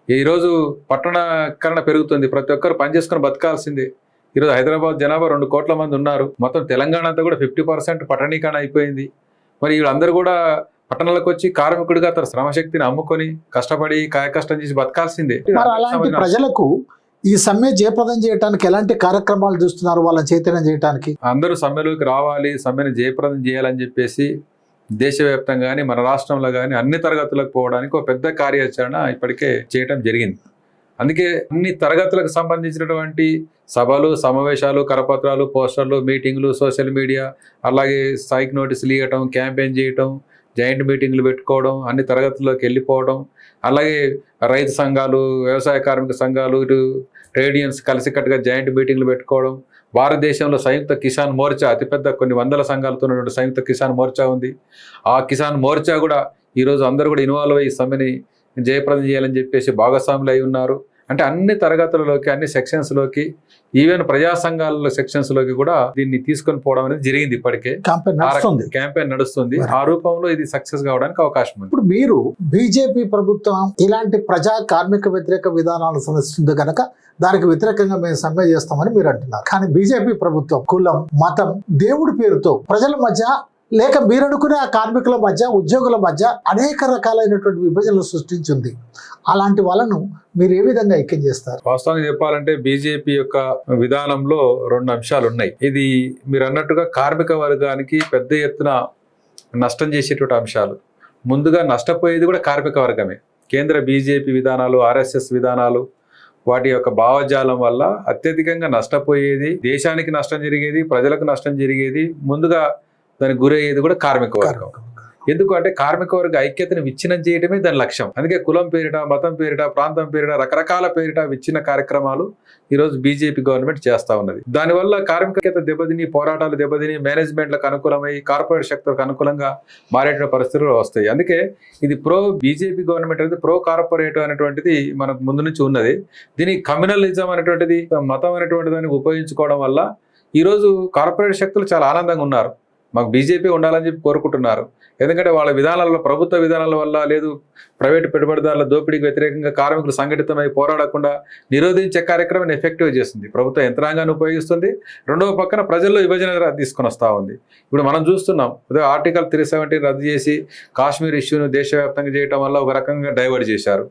ఈరోజు పట్టణీకరణ పెరుగుతుంది, ప్రతి ఒక్కరు పనిచేసుకొని బతకాల్సిందే. ఈరోజు హైదరాబాద్ జనాభా 2 కోట్ల మంది ఉన్నారు. మొత్తం తెలంగాణ అంతా కూడా 50% పట్టణీకరణ అయిపోయింది. మరి వీళ్ళందరూ కూడా పట్టణాలకు వచ్చి కార్మికుడిగా తన శ్రమశక్తిని అమ్ముకొని కష్టపడి కాయకష్టం చేసి బతకాల్సిందే. మరి అలాంటి ప్రజలకు ఈ సమ్మె జయప్రదం చేయడానికి ఎలాంటి కార్యక్రమాలు చూస్తున్నారు వాళ్ళని చైతన్యం చేయడానికి? అందరూ సమ్మెలోకి రావాలి, సమ్మెను జయప్రదం చేయాలని చెప్పేసి దేశవ్యాప్తంగా కానీ మన రాష్ట్రంలో కానీ అన్ని తరగతులకు పోవడానికి ఒక పెద్ద కార్యాచరణ ఇప్పటికే చేయటం జరిగింది. అందుకే అన్ని తరగతులకు సంబంధించినటువంటి సభలు, సమావేశాలు, కరపత్రాలు, పోస్టర్లు, మీటింగ్లు, సోషల్ మీడియా, అలాగే స్ట్రైక్ నోటీసులు ఇవ్వటం, క్యాంపెయిన్ చేయటం, జాయింట్ మీటింగ్లు పెట్టుకోవడం, అన్ని తరగతుల్లోకి వెళ్ళిపోవడం, అలాగే రైతు సంఘాలు, వ్యవసాయ కార్మిక సంఘాలు, ఇటు ట్రేడ్ యూనియన్స్ కలిసికట్టుగా జాయింట్ మీటింగ్లు పెట్టుకోవడం. భారతదేశంలో సంయుక్త కిసాన్ మోర్చా అతిపెద్ద కొన్ని వందల సంఘాలతో ఉన్నటువంటి సంయుక్త కిసాన్ మోర్చా ఉంది. ఆ కిసాన్ మోర్చా కూడా ఈరోజు అందరూ కూడా ఇన్వాల్వ్ అయ్యి సమ్మెని జయప్రదం చేయాలని చెప్పేసి భాగస్వాములు అయి ఉన్నారు. అంటే అన్ని తరగతులలోకి, అన్ని సెక్షన్స్లోకి, ఈవెన్ ప్రజా సంఘాల సెక్షన్స్లోకి కూడా దీన్ని తీసుకొని పోవడం అనేది జరిగింది. ఇప్పటికే క్యాంపెయిన్ నడుస్తుంది. ఆ రూపంలో ఇది సక్సెస్ కావడానికి అవకాశం ఉంది. ఇప్పుడు మీరు బీజేపీ ప్రభుత్వం ఇలాంటి ప్రజా కార్మిక వ్యతిరేక విధానాలు సమర్థిస్తుంది కనుక దానికి వ్యతిరేకంగా మేము సమ్మె చేస్తామని మీరు అంటున్నారు. కానీ బీజేపీ ప్రభుత్వం కులం, మతం, దేవుడి పేరుతో ప్రజల మధ్య లేక మీరు అనుకునే ఆ కార్మికుల మధ్య, ఉద్యోగుల మధ్య అనేక రకాలైనటువంటి విభజనలు సృష్టించింది. అలాంటి వాళ్ళను మీరు ఏ విధంగా ఐక్యం చేస్తారు? వాస్తవానికి చెప్పాలంటే బీజేపీ యొక్క విధానంలో 2 అంశాలు ఉన్నాయి. ఇది మీరు అన్నట్టుగా కార్మిక వర్గానికి పెద్ద ఎత్తున నష్టం చేసేటువంటి అంశాలు. ముందుగా నష్టపోయేది కూడా కార్మిక వర్గమే. కేంద్ర బీజేపీ విధానాలు, ఆర్ఎస్ఎస్ విధానాలు, వాటి యొక్క భావజాలం వల్ల అత్యధికంగా నష్టపోయేది, దేశానికి నష్టం జరిగేది, ప్రజలకు నష్టం జరిగేది, ముందుగా దానికి గురయ్యేది కూడా కార్మిక వర్గం. ఎందుకంటే కార్మిక వర్గ ఐక్యతను విచ్ఛిన్నం చేయడమే దాని లక్ష్యం. అందుకే కులం పేరిట, మతం పేరిట, ప్రాంతం పేరిట, రకరకాల పేరిట విచ్ఛిన్న కార్యక్రమాలు ఈరోజు బీజేపీ గవర్నమెంట్ చేస్తా ఉన్నది. దానివల్ల కార్మికత దెబ్బతిని, పోరాటాలు దెబ్బతిని, మేనేజ్మెంట్లకు అనుకూలమై కార్పొరేట్ శక్తులకు అనుకూలంగా మారేట పరిస్థితులు వస్తాయి. అందుకే ఇది ప్రో బీజేపీ గవర్నమెంట్ అనేది ప్రో కార్పొరేట్ అనేటువంటిది మనకు ముందు నుంచి ఉన్నది. దీని కమ్యూనలిజం అనేటువంటిది, మతం అనేటువంటి దాన్ని ఉపయోగించుకోవడం వల్ల ఈరోజు కార్పొరేట్ శక్తులు చాలా ఆనందంగా ఉన్నారు. మాకు బీజేపీ ఉండాలని చెప్పి కోరుకుంటున్నారు. ఎందుకంటే వాళ్ళ విధానాలలో, ప్రభుత్వ విధానాల వల్ల, లేదు ప్రైవేటు పెట్టుబడిదారుల దోపిడీకి వ్యతిరేకంగా కార్మికులు సంఘటితమై పోరాడకుండా నిరోధించే కార్యక్రమాన్ని ఎఫెక్టివ్ చేస్తుంది. ప్రభుత్వ యంత్రాంగాన్ని ఉపయోగిస్తుంది. రెండవ పక్కన ప్రజల్లో విభజన తీసుకొని వస్తూ ఉంది. ఇప్పుడు మనం చూస్తున్నాం, ఆర్టికల్ 370 రద్దు చేసి కాశ్మీర్ ఇష్యూను దేశవ్యాప్తంగా చేయడం వల్ల ఒక రకంగా డైవర్ట్ చేశారు.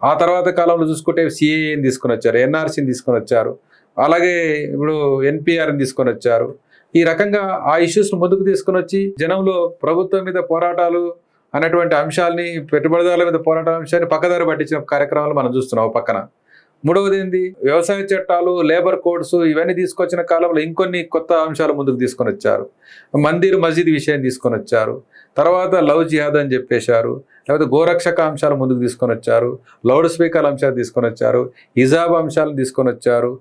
ఆ తర్వాత కాలంలో చూసుకుంటే సిఏఏని తీసుకొని వచ్చారు, ఎన్ఆర్సీని తీసుకొని వచ్చారు, అలాగే ఇప్పుడు ఎన్పిఆర్ని తీసుకొని వచ్చారు. ఈ రకంగా ఆ ఇష్యూస్ను ముందుకు తీసుకుని వచ్చి జనంలో ప్రభుత్వం మీద పోరాటాలు అనేటువంటి అంశాలని, పెట్టుబడిదారుల మీద పోరాటాల అంశాన్ని పక్కదారి పట్టించిన కార్యక్రమాలు మనం చూస్తున్నాం పక్కన. మూడవది ఏంది, వ్యవసాయ చట్టాలు, లేబర్ కోడ్స్ ఇవన్నీ తీసుకొచ్చిన కాలంలో ఇంకొన్ని కొత్త అంశాలు ముందుకు తీసుకొని వచ్చారు. మందిర్ మస్జిద్ విషయం తీసుకొని వచ్చారు. తర్వాత లవ్ జిహాద్ అని చెప్పేశారు. లేకపోతే గోరక్షక అంశాలు ముందుకు తీసుకొని వచ్చారు. లౌడ్ స్పీకర్ అంశాలు తీసుకొని వచ్చారు. హిజాబ్ అంశాలను తీసుకొని వచ్చారు.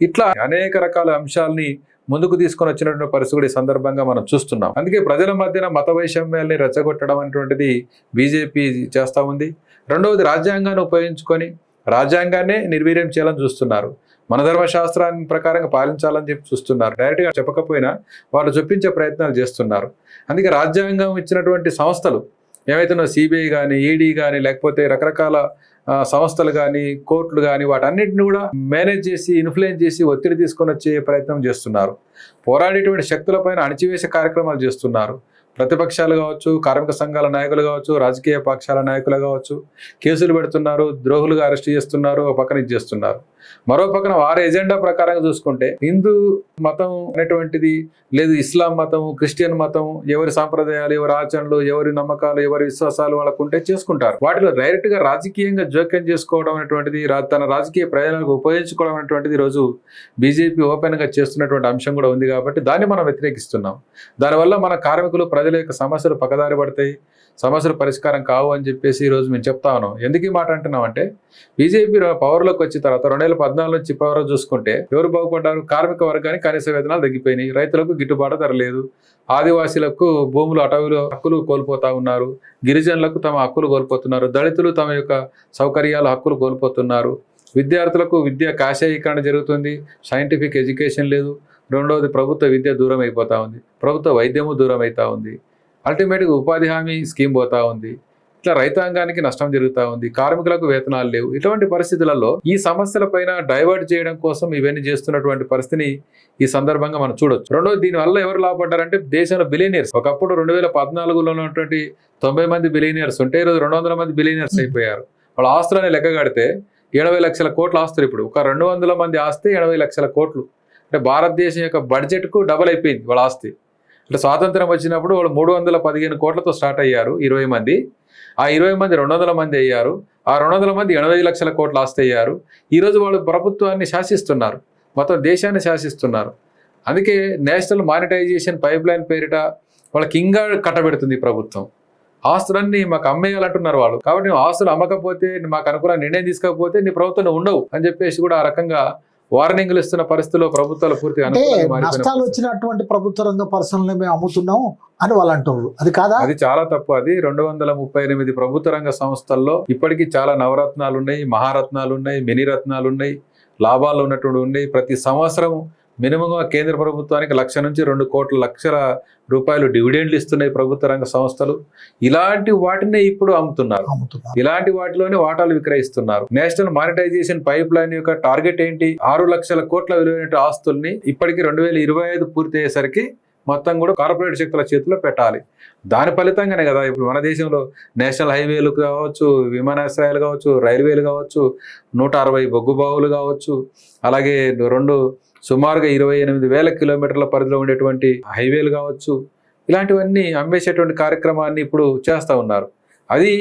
ఇట్లా అనేక రకాల అంశాలని ముందుకు తీసుకొని వచ్చినటువంటి పరిస్థితి ఈ సందర్భంగా మనం చూస్తున్నాం. అందుకే ప్రజల మధ్యన మత వైషమ్యాల్ని రెచ్చగొట్టడం అనేటువంటిది బీజేపీ చేస్తూ ఉంది. రెండవది, రాజ్యాంగాన్ని ఉపయోగించుకొని రాజ్యాంగాన్నే నిర్వీర్యం చేయాలని చూస్తున్నారు. మన ధర్మశాస్త్రాన్ని ప్రకారంగా పాలించాలని చెప్పి చూస్తున్నారు. డైరెక్ట్గా చెప్పకపోయినా వాళ్ళు చొప్పించే ప్రయత్నాలు చేస్తున్నారు. అందుకే రాజ్యాంగం ఇచ్చినటువంటి సంస్థలు ఏవైతే సిబిఐ కానీ, ఈడీ కానీ, లేకపోతే రకరకాల సంస్థలు కానీ, కోర్టులు కానీ, వాటన్నిటిని కూడా మేనేజ్ చేసి, ఇన్ఫ్లుయెన్స్ చేసి ఒత్తిడి తీసుకొని వచ్చే ప్రయత్నం చేస్తున్నారు. పోరాడేటువంటి శక్తులపైన అణిచివేసే కార్యక్రమాలు చేస్తున్నారు. ప్రతిపక్షాలు కావచ్చు, కార్మిక సంఘాల నాయకులు కావచ్చు, రాజకీయ పక్షాల నాయకులు కావచ్చు, కేసులు పెడుతున్నారు, ద్రోహులుగా అరెస్ట్ చేస్తున్నారు, ఒక పక్కన ఇది చేస్తున్నారు. మరో పక్కన వారి ఎజెండా ప్రకారంగా చూసుకుంటే హిందూ మతం అనేటువంటిది లేదు, ఇస్లాం మతం, క్రిస్టియన్ మతం, ఎవరి సాంప్రదాయాలు, ఎవరి ఆచరణలు, ఎవరి నమ్మకాలు, ఎవరి విశ్వాసాలు వాళ్ళకు ఉంటే చేసుకుంటారు. వాటిలో డైరెక్ట్ గా రాజకీయంగా జోక్యం చేసుకోవడం అనేటువంటిది, తన రాజకీయ ప్రయోజనాలకు ఉపయోగించుకోవడం అనేటువంటిది ఈరోజు బీజేపీ ఓపెన్ గా చేస్తున్నటువంటి అంశం కూడా ఉంది. కాబట్టి దాన్ని మనం వ్యతిరేకిస్తున్నాం. దానివల్ల మన కార్మికులు, ప్రజల యొక్క సమస్యలు పక్కదారి పడతాయి, సమస్యలు పరిష్కారం కావు అని చెప్పేసి ఈరోజు మేము చెప్తా ఉన్నాం. ఎందుకు ఈ మాట అంటున్నాం అంటే, బీజేపీ పవర్లోకి వచ్చిన తర్వాత 2014 నుంచి పవర్ చూసుకుంటే ఎవరు బాగుపడ్డారు? కార్మిక వర్గానికి కనీస వేతనాలు తగ్గిపోయినాయి, రైతులకు గిట్టుబాటు ధర లేదు, ఆదివాసీలకు భూములు, అటవీలు హక్కులు కోల్పోతా ఉన్నారు, గిరిజనులకు తమ హక్కులు కోల్పోతున్నారు, దళితులు తమ యొక్క సౌకర్యాల హక్కులు కోల్పోతున్నారు, విద్యార్థులకు విద్య కాషాయీకరణ జరుగుతుంది, సైంటిఫిక్ ఎడ్యుకేషన్ లేదు, రెండవది ప్రభుత్వ విద్య దూరం అయిపోతా ఉంది, ప్రభుత్వ వైద్యము దూరం అవుతా ఉంది, అల్టిమేట్గా ఉపాధి హామీ స్కీమ్ పోతా ఉంది, ఇట్లా రైతాంగానికి నష్టం జరుగుతూ ఉంది, కార్మికులకు వేతనాలు లేవు. ఇటువంటి పరిస్థితులలో ఈ సమస్యల పైన డైవర్ట్ చేయడం కోసం ఇవన్నీ చేస్తున్నటువంటి పరిస్థితిని ఈ సందర్భంగా మనం చూడొచ్చు. రెండోది, దీనివల్ల ఎవరు లాభపడ్డారంటే దేశంలో బిలియనియర్స్. ఒకప్పుడు 2014లో ఉన్నటువంటి 90 మంది బిలియనియర్స్ ఉంటే ఈరోజు 200 మంది బిలియనియర్స్ అయిపోయారు. వాళ్ళ ఆస్తులని లెక్క కడితే 80 లక్షల కోట్ల ఆస్తులు. ఇప్పుడు ఒక 200 మంది ఆస్తి 80 లక్షల కోట్లు. అంటే భారతదేశం యొక్క బడ్జెట్కు డబుల్ అయిపోయింది వాళ్ళ ఆస్తి. అంటే స్వాతంత్రం వచ్చినప్పుడు వాళ్ళు 315 కోట్లతో స్టార్ట్ అయ్యారు 20 మంది. ఆ 20 మంది 200 మంది అయ్యారు. ఆ 200 మంది 80 లక్షల కోట్ల ఆస్తి అయ్యారు. ఈరోజు వాళ్ళు ప్రభుత్వాన్ని శాసిస్తున్నారు, మొత్తం దేశాన్ని శాసిస్తున్నారు. అందుకే నేషనల్ మానిటైజేషన్ పైప్ లైన్ పేరిట వాళ్ళకి ఇంకా కట్టబెడుతుంది ప్రభుత్వం. ఆస్తులన్నీ మాకు అమ్మేయాలంటున్నారు వాళ్ళు. కాబట్టి నువ్వు ఆస్తులు అమ్మకపోతే, మాకు అనుకున్న నిర్ణయం తీసుకోకపోతే నీ ప్రభుత్వం ఉండవు అని చెప్పేసి కూడా ఆ రకంగా వార్నింగ్లు ఇస్తున్న పరిస్థితుల్లో ప్రభుత్వాలు పూర్తిగా నష్టాలు వచ్చినటువంటి ప్రభుత్వ రంగ పరిశ్రమలు మేము అమ్ముతున్నాం అని వాళ్ళు అంటున్నారు. అది కాదా? అది చాలా తప్పు. అది 238 ప్రభుత్వ రంగ సంస్థల్లో ఇప్పటికీ చాలా నవరత్నాలు ఉన్నాయి, మహారత్నాలు ఉన్నాయి, మినీ రత్నాలు ఉన్నాయి, లాభాలు ఉన్నటువంటి ఉన్నాయి. ప్రతి సంవత్సరం మినిమంగా కేంద్ర ప్రభుత్వానికి 1,00,000 నుంచి 2 కోట్ల లక్షల రూపాయలు డివిడెండ్లు ఇస్తున్నాయి ప్రభుత్వ రంగ సంస్థలు. ఇలాంటి వాటినే ఇప్పుడు అమ్ముతున్నారు, ఇలాంటి వాటిలోనే వాటాలు విక్రయిస్తున్నారు. నేషనల్ మానిటైజేషన్ పైప్ లైన్ యొక్క టార్గెట్ ఏంటి? 6 లక్షల కోట్ల విలువైన ఆస్తుల్ని ఇప్పటికీ 2025 పూర్తి అయ్యేసరికి మొత్తం కూడా కార్పొరేట్ శక్తుల చేతిలో పెట్టాలి. దాని ఫలితంగానే కదా ఇప్పుడు మన దేశంలో నేషనల్ హైవేలు కావచ్చు, విమానాశ్రయాలు కావచ్చు, రైల్వేలు కావచ్చు, 160 బొగ్గు బావులు కావచ్చు, అలాగే సుమారుగా 28,000 కిలోమీటర్ల పరిధిలో ఉండేటువంటి హైవేలు కావచ్చు, ఇలాంటివన్నీ అమ్మేసేటువంటి కార్యక్రమాన్ని ఇప్పుడు చేస్తూ ఉన్నారు. అది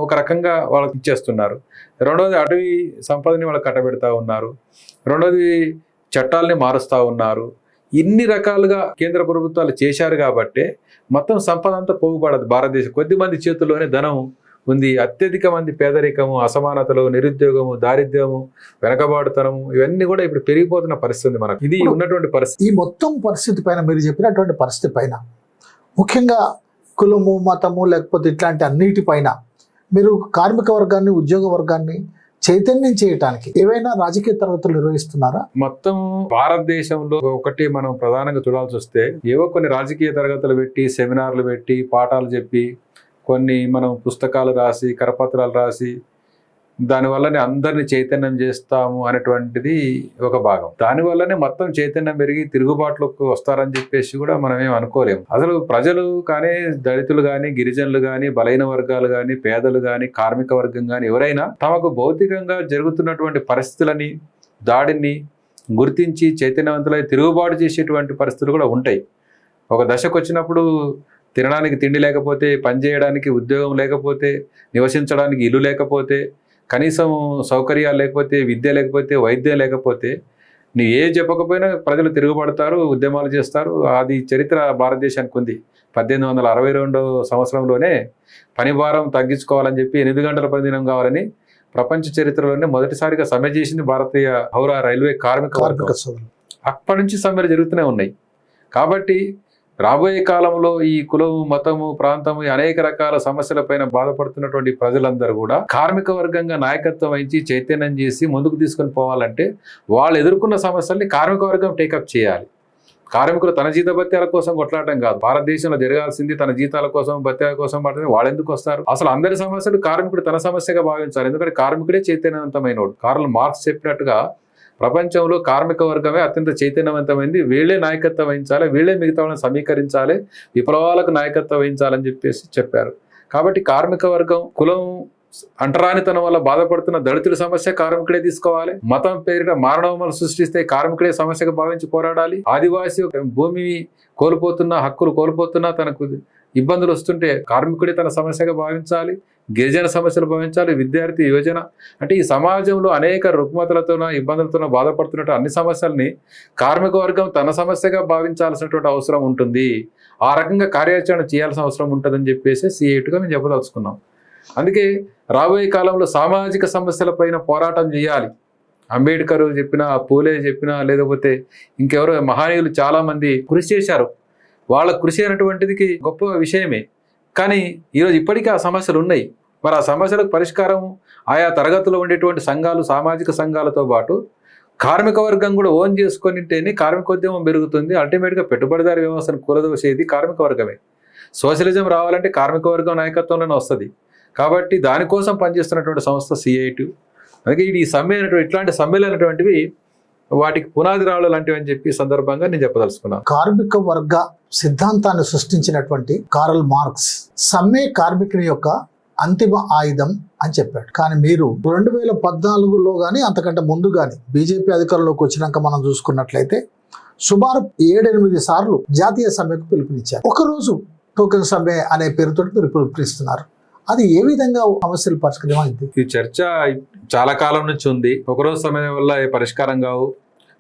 ఒక రకంగా వాళ్ళకి ఇచ్చేస్తున్నారు. రెండోది, అటవీ సంపదని వాళ్ళకి కట్టబెడతా ఉన్నారు. రెండోది, చట్టాలని మారుస్తూ ఉన్నారు. ఇన్ని రకాలుగా కేంద్ర ప్రభుత్వాలు చేశారు కాబట్టి మొత్తం సంపద అంతా పోగుపడదు భారతదేశం. కొద్దిమంది చేతుల్లోనే ధనం ఉంది. అత్యధిక మంది పేదరికము, అసమానతలు, నిరుద్యోగము, దారిద్ర్యము, వెనకబాటుతనము ఇవన్నీ కూడా ఇప్పుడు పెరిగిపోతున్న పరిస్థితి మనకు. ఇది ఉన్నటువంటి పరిస్థితి. ఈ మొత్తం పరిస్థితి పైన, మీరు చెప్పినటువంటి పరిస్థితి పైన, ముఖ్యంగా కులము, మతము, లేకపోతే ఇట్లాంటి అన్నిటిపైన మీరు కార్మిక వర్గాన్ని, ఉద్యోగ వర్గాన్ని చైతన్యం చేయడానికి ఏవైనా రాజకీయ తరగతులు నిర్వహిస్తున్నారా? మొత్తం భారతదేశంలో ఒకటి మనం ప్రధానంగా చూడాల్సి వస్తే, ఏవో కొన్ని రాజకీయ తరగతులు పెట్టి, సెమినార్లు పెట్టి, పాఠాలు చెప్పి, కొన్ని మనం పుస్తకాలు రాసి, కరపత్రాలు రాసి, దానివల్లనే అందరినీ చైతన్యం చేస్తాము అనేటువంటిది ఒక భాగం. దానివల్లనే మొత్తం చైతన్యం పెరిగి తిరుగుబాటులోకి వస్తారని చెప్పేసి కూడా మనం ఏం అనుకోలేము. అసలు ప్రజలు కానీ, దళితులు కానీ, గిరిజనులు కానీ, బలైన వర్గాలు కానీ, పేదలు కానీ, కార్మిక వర్గం కానీ ఎవరైనా తమకు భౌతికంగా జరుగుతున్నటువంటి పరిస్థితులని, దాడిని గుర్తించి చైతన్యవంతులై తిరుగుబాటు చేసేటువంటి పరిస్థితులు కూడా ఉంటాయి. ఒక దశకు వచ్చినప్పుడు తినడానికి తిండి లేకపోతే, పనిచేయడానికి ఉద్యోగం లేకపోతే, నివసించడానికి ఇల్లు లేకపోతే, కనీసం సౌకర్యాలు లేకపోతే, విద్య లేకపోతే, వైద్యం లేకపోతే, నీ ఏ చెప్పకపోయినా ప్రజలు తిరుగుబడతారు, ఉద్యమాలు చేస్తారు. అది చరిత్ర భారతదేశానికి ఉంది. 1862 సంవత్సరంలోనే పని భారం తగ్గించుకోవాలని చెప్పి 8 గంటల పనిదినం కావాలని ప్రపంచ చరిత్రలోనే మొదటిసారిగా సమ్మె చేసింది భారతీయ పౌర రైల్వే కార్మిక వర్గం. అప్పటి నుంచి సమ్మెలు జరుగుతూనే ఉన్నాయి. కాబట్టి రాబోయే కాలంలో ఈ కులము, మతము, ప్రాంతము అనేక రకాల సమస్యలపైన బాధపడుతున్నటువంటి ప్రజలందరూ కూడా కార్మిక వర్గంగా నాయకత్వం వహించి చైతన్యం చేసి ముందుకు తీసుకొని పోవాలంటే వాళ్ళు ఎదుర్కొన్న సమస్యల్ని కార్మిక వర్గం టేకప్ చేయాలి. కార్మికులు తన జీత భత్యాల కోసం కొట్లాడటం కాదు. భారతదేశంలో జరగాల్సింది తన జీతాల కోసం, భత్యాల కోసం మాత్రమే. వాళ్ళు ఎందుకు వస్తారు? అసలు అందరి సమస్యలు కార్మికుడు తన సమస్యగా భావించాలి. ఎందుకంటే కార్మికుడే చైతన్యవంతమైనోడు. కార్ల్ మార్క్స్ చెప్పినట్టుగా ప్రపంచంలో కార్మిక వర్గమే అత్యంత చైతన్యవంతమైంది. వీళ్ళే నాయకత్వం వహించాలి, వీళ్ళే మిగతా వాళ్ళని సమీకరించాలి, విప్లవాలకు నాయకత్వం వహించాలని చెప్పేసి చెప్పారు. కాబట్టి కార్మిక వర్గం కులం అంటరానితనం వల్ల బాధపడుతున్న దళితుల సమస్య కార్మికుడే తీసుకోవాలి. మతం పేరిట మారణహోమాలు సృష్టిస్తే కార్మికుడే సమస్యగా భావించి పోరాడాలి. ఆదివాసీ భూమి కోల్పోతున్న, హక్కులు కోల్పోతున్నా, తనకు ఇబ్బందులు వస్తుంటే కార్మికుడే తన సమస్యగా భావించాలి. గిరిజన సమస్యలు భావించాలి. విద్యార్థి, యువజన, అంటే ఈ సమాజంలో అనేక రుగ్మతలతోనో ఇబ్బందులతోనో బాధపడుతున్నట్టు అన్ని సమస్యల్ని కార్మిక వర్గం తన సమస్యగా భావించాల్సినటువంటి అవసరం ఉంటుంది. ఆ రకంగా కార్యాచరణ చేయాల్సిన అవసరం ఉంటుందని చెప్పేసి సిఐటిగా మేము చెప్పదలుచుకున్నాం. అందుకే రాబోయే కాలంలో సామాజిక సమస్యలపైన పోరాటం చేయాలి. అంబేద్కర్ చెప్పినా, పూలే చెప్పినా, లేకపోతే ఇంకెవరో మహనీయులు చాలామంది కృషి చేశారు. వాళ్ళ కృషి అనేటువంటిది గొప్ప విషయమే. కానీ ఈరోజు ఇప్పటికీ ఆ సమస్యలు ఉన్నాయి. మరి ఆ సమస్యలకు పరిష్కారం ఆయా తరగతిలో ఉండేటువంటి సంఘాలు, సామాజిక సంఘాలతో పాటు కార్మిక వర్గం కూడా ఓన్ చేసుకొనింటేనే కార్మికోద్యమం పెరుగుతుంది. అల్టిమేట్గా పెట్టుబడిదారి వ్యవస్థను కూలదోసేది కార్మిక వర్గమే. సోషలిజం రావాలంటే కార్మిక వర్గం నాయకత్వంలోనే వస్తుంది. కాబట్టి దానికోసం పనిచేస్తున్నటువంటి సంస్థ సిఐటి. అందుకే ఈ సమ్మె ఇట్లాంటి సమ్మెలు అనేటువంటివి వాటికి పునాది రాళ్ళు లాంటివి అని చెప్పి సందర్భంగా నేను చెప్పదలుచుకున్నాను. కార్మిక వర్గ సిద్ధాంతాన్ని సృష్టించినటువంటి కార్ల్ మార్క్స్ సమ్మె కార్మికుని యొక్క అంతిమ ఆయుధం అని చెప్పాడు. కానీ మీరు 2014లో కానీ అంతకంటే ముందు కానీ బీజేపీ అధికారంలోకి వచ్చినాక మనం చూసుకున్నట్లయితే సుమారు 7-8 సార్లు జాతీయ సమ్మెకు పిలుపునిచ్చారు. ఒకరోజు టోకెన్ సమ్మె అనే పేరుతో మీరు పిలుపునిస్తున్నారు. అది ఏ విధంగా సమస్యలు పరిష్కరించింది? ఈ చర్చ చాలా కాలం నుంచి ఉంది. ఒకరోజు సమ్మె వల్ల పరిష్కారం కావు.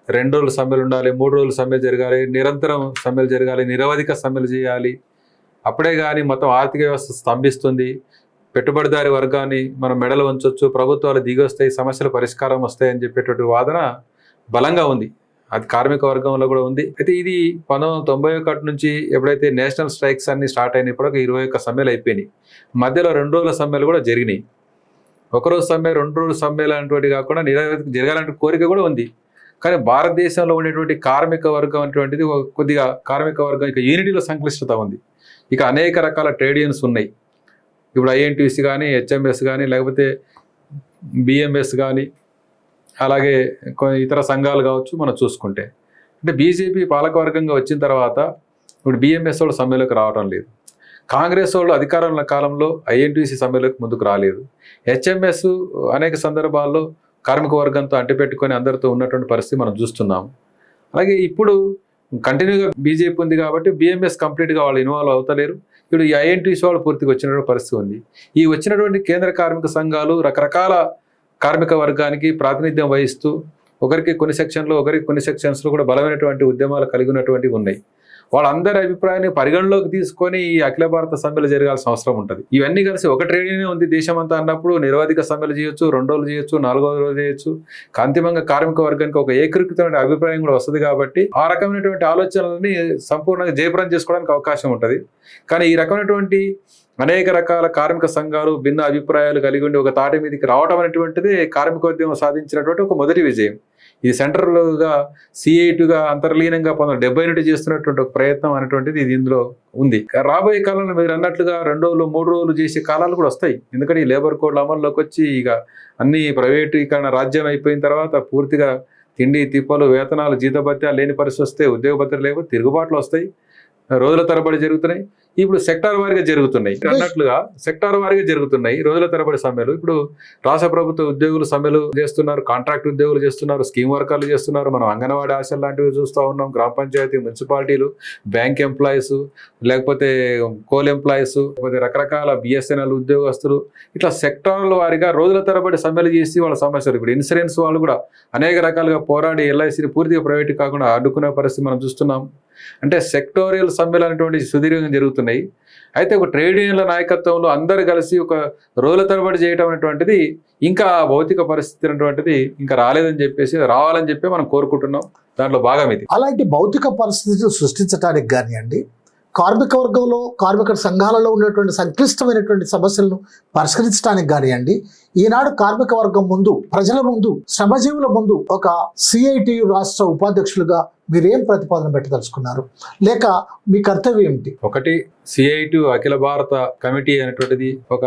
2 రోజులు సమ్మెలు ఉండాలి, 3 రోజులు సమ్మె జరగాలి, నిరంతరం సమ్మెలు జరగాలి, నిరవధిక సమ్మెలు చేయాలి. అప్పుడే కానీ మొత్తం ఆర్థిక వ్యవస్థ స్తంభిస్తుంది. పెట్టుబడిదారి వర్గాన్ని మనం మెడలు వంచొచ్చు, ప్రభుత్వాలు దిగొస్తాయి, సమస్యలు పరిష్కారం వస్తాయని చెప్పేటువంటి వాదన బలంగా ఉంది. అది కార్మిక వర్గంలో కూడా ఉంది. అయితే ఇది 1991 నుంచి ఎప్పుడైతే నేషనల్ స్ట్రైక్స్ అన్ని స్టార్ట్ అయినప్పుడు 21 సమ్మెలు అయిపోయినాయి. మధ్యలో 2 రోజుల సమ్మెలు కూడా జరిగినాయి. ఒకరోజు సమ్మె, 2 రోజుల సమ్మెలు అనేటువంటి కాకుండా నిరవధిక జరగాలంటే కోరిక కూడా ఉంది. కానీ భారతదేశంలో ఉండేటువంటి కార్మిక వర్గం అనేటువంటిది కొద్దిగా కార్మిక వర్గం ఇక యూనిటీలో సంక్లిష్టత ఉంది. ఇక అనేక రకాల ట్రేడ్ యూనియన్స్ ఉన్నాయి. ఇప్పుడు ఐఎన్టీసీ కానీ, హెచ్ఎంఎస్ కానీ, లేకపోతే బిఎంఎస్ కానీ, అలాగే కొన్ని ఇతర సంఘాలు కావచ్చు. మనం చూసుకుంటే అంటే బీజేపీ పాలకవర్గంగా వచ్చిన తర్వాత ఇప్పుడు బిఎంఎస్ వాళ్ళు సమ్మెలోకి రావడం లేదు. కాంగ్రెస్ వాళ్ళు అధికారంలో కాలంలో ఐఎన్టీసీ సమ్మెలోకి ముందుకు రాలేదు. హెచ్ఎంఎస్ అనేక సందర్భాల్లో కార్మిక వర్గంతో అంటిపెట్టుకొని అందరితో ఉన్నటువంటి పరిస్థితి మనం చూస్తున్నాము. అలాగే ఇప్పుడు కంటిన్యూగా బీజేపీ ఉంది కాబట్టి బిఎంఎస్ కంప్లీట్గా వాళ్ళు ఇన్వాల్వ్ అవుతలేరు. ఇప్పుడు ఈ ఐఎన్టీసీ వాళ్ళు పూర్తిగా వచ్చినటువంటి పరిస్థితి ఉంది. ఈ వచ్చినటువంటి కేంద్ర కార్మిక సంఘాలు రకరకాల కార్మిక వర్గానికి ప్రాతినిధ్యం వహిస్తూ ఒకరికి కొన్ని సెక్షన్లో, ఒకరికి కొన్ని సెక్షన్స్లో కూడా బలమైనటువంటి ఉద్యమాలు కలిగి ఉన్నటువంటివి ఉన్నాయి. వాళ్ళందరి అభిప్రాయాన్ని పరిగణలోకి తీసుకొని ఈ అఖిల భారత సమ్మెలు జరగాల్సిన అవసరం ఉంటుంది. ఇవన్నీ కలిసి ఒక ట్రేడ్ యూనియన్ ఉంది దేశం అంతా అన్నప్పుడు నిరవధిక సమ్మెలు చేయొచ్చు, 2 రోజులు చేయొచ్చు, 4వ రోజు చేయొచ్చు. అంతిమంగా కార్మిక వర్గానికి ఒక ఏకీకృతమైన అభిప్రాయం కూడా వస్తుంది. కాబట్టి ఆ రకమైనటువంటి ఆలోచనలని సంపూర్ణంగా జయప్రదం చేసుకోవడానికి అవకాశం ఉంటుంది. కానీ ఈ రకమైనటువంటి అనేక రకాల కార్మిక సంఘాలు భిన్న అభిప్రాయాలు కలిగి ఉండి ఒక తాటి మీదకి రావడం అనేటువంటిది కార్మికోద్యమం సాధించినటువంటి ఒక మొదటి విజయం. ఇది సెంట్రల్గా సిఐటిగా అంతర్లీనంగా 1970 నుండి చేస్తున్నటువంటి ఒక ప్రయత్నం అనేటువంటిది ఇది ఇందులో ఉంది. రాబోయే కాలంలో మీరు అన్నట్లుగా 2 రోజులు 3 రోజులు చేసే కాలాలు కూడా వస్తాయి. ఎందుకంటే ఈ లేబర్ కోడ్ల అమల్లోకి వచ్చి ఇక అన్ని ప్రైవేటీకరణ రాజ్యం అయిపోయిన తర్వాత పూర్తిగా తిండి తిప్పలు, వేతనాలు, జీతభత్యాలు లేని పరిస్థితి వస్తే, ఉద్యోగ భద్రత లేకపోతే తిరుగుబాట్లు వస్తాయి. రోజుల తరబడి జరుగుతున్నాయి. ఇప్పుడు సెక్టార్ వారీగా జరుగుతున్నాయి. అన్నట్లుగా సెక్టార్ వారీగా జరుగుతున్నాయి రోజుల తరబడి సమ్మెలు. ఇప్పుడు రాష్ట్ర ప్రభుత్వ ఉద్యోగులు సమ్మెలు చేస్తున్నారు, కాంట్రాక్ట్ ఉద్యోగులు చేస్తున్నారు, స్కీమ్ వర్కర్లు చేస్తున్నారు. మనం అంగన్వాడీ ఆశలు లాంటివి చూస్తూ ఉన్నాం. గ్రామ పంచాయతీ, మున్సిపాలిటీలు, బ్యాంక్ ఎంప్లాయీస్, లేకపోతే కోల్ ఎంప్లాయీస్, లేకపోతే రకరకాల బిఎస్ఎన్ఎల్ ఉద్యోగస్తులు, ఇట్లా సెక్టార్ల వారీగా రోజుల తరబడి సమ్మెలు చేసి వాళ్ళ సమస్యలు. ఇప్పుడు ఇన్సూరెన్స్ వాళ్ళు కూడా అనేక రకాలుగా పోరాడి ఎల్ఐసిని పూర్తిగా ప్రైవేట్ కాకుండా అడ్డుకునే పరిస్థితి మనం చూస్తున్నాం. అంటే సెక్టోరియల్ సమ్మెలు అనేటువంటి సుదీర్ఘంగా జరుగుతున్నాయి. అయితే ఒక ట్రేడ్ యూనియన్ల నాయకత్వంలో అందరు కలిసి ఒక రోజుల తరబడి చేయడం అనేటువంటిది ఇంకా భౌతిక పరిస్థితి అనేటువంటిది ఇంకా రాలేదని చెప్పేసి, రావాలని చెప్పి మనం కోరుకుంటున్నాం. దాంట్లో భాగం ఇది. అలాంటి భౌతిక పరిస్థితిని సృష్టించడానికి కానివ్వండి, కార్మిక వర్గంలో, కార్మిక సంఘాలలో ఉన్నటువంటి సంక్లిష్టమైనటువంటి సమస్యలను పరిష్కరించడానికి కానివ్వండి, ఈనాడు కార్మిక వర్గం ముందు, ప్రజల ముందు, శ్రమజీవుల ముందు ఒక సిఐటియు రాష్ట్ర ఉపాధ్యక్షులుగా మీరేం ప్రతిపాదన పెట్టదలుచుకున్నారు, లేక మీ కర్తవ్యం ఏమిటి? ఒకటి, సిఐటియు అఖిల భారత కమిటీ అనేటువంటిది ఒక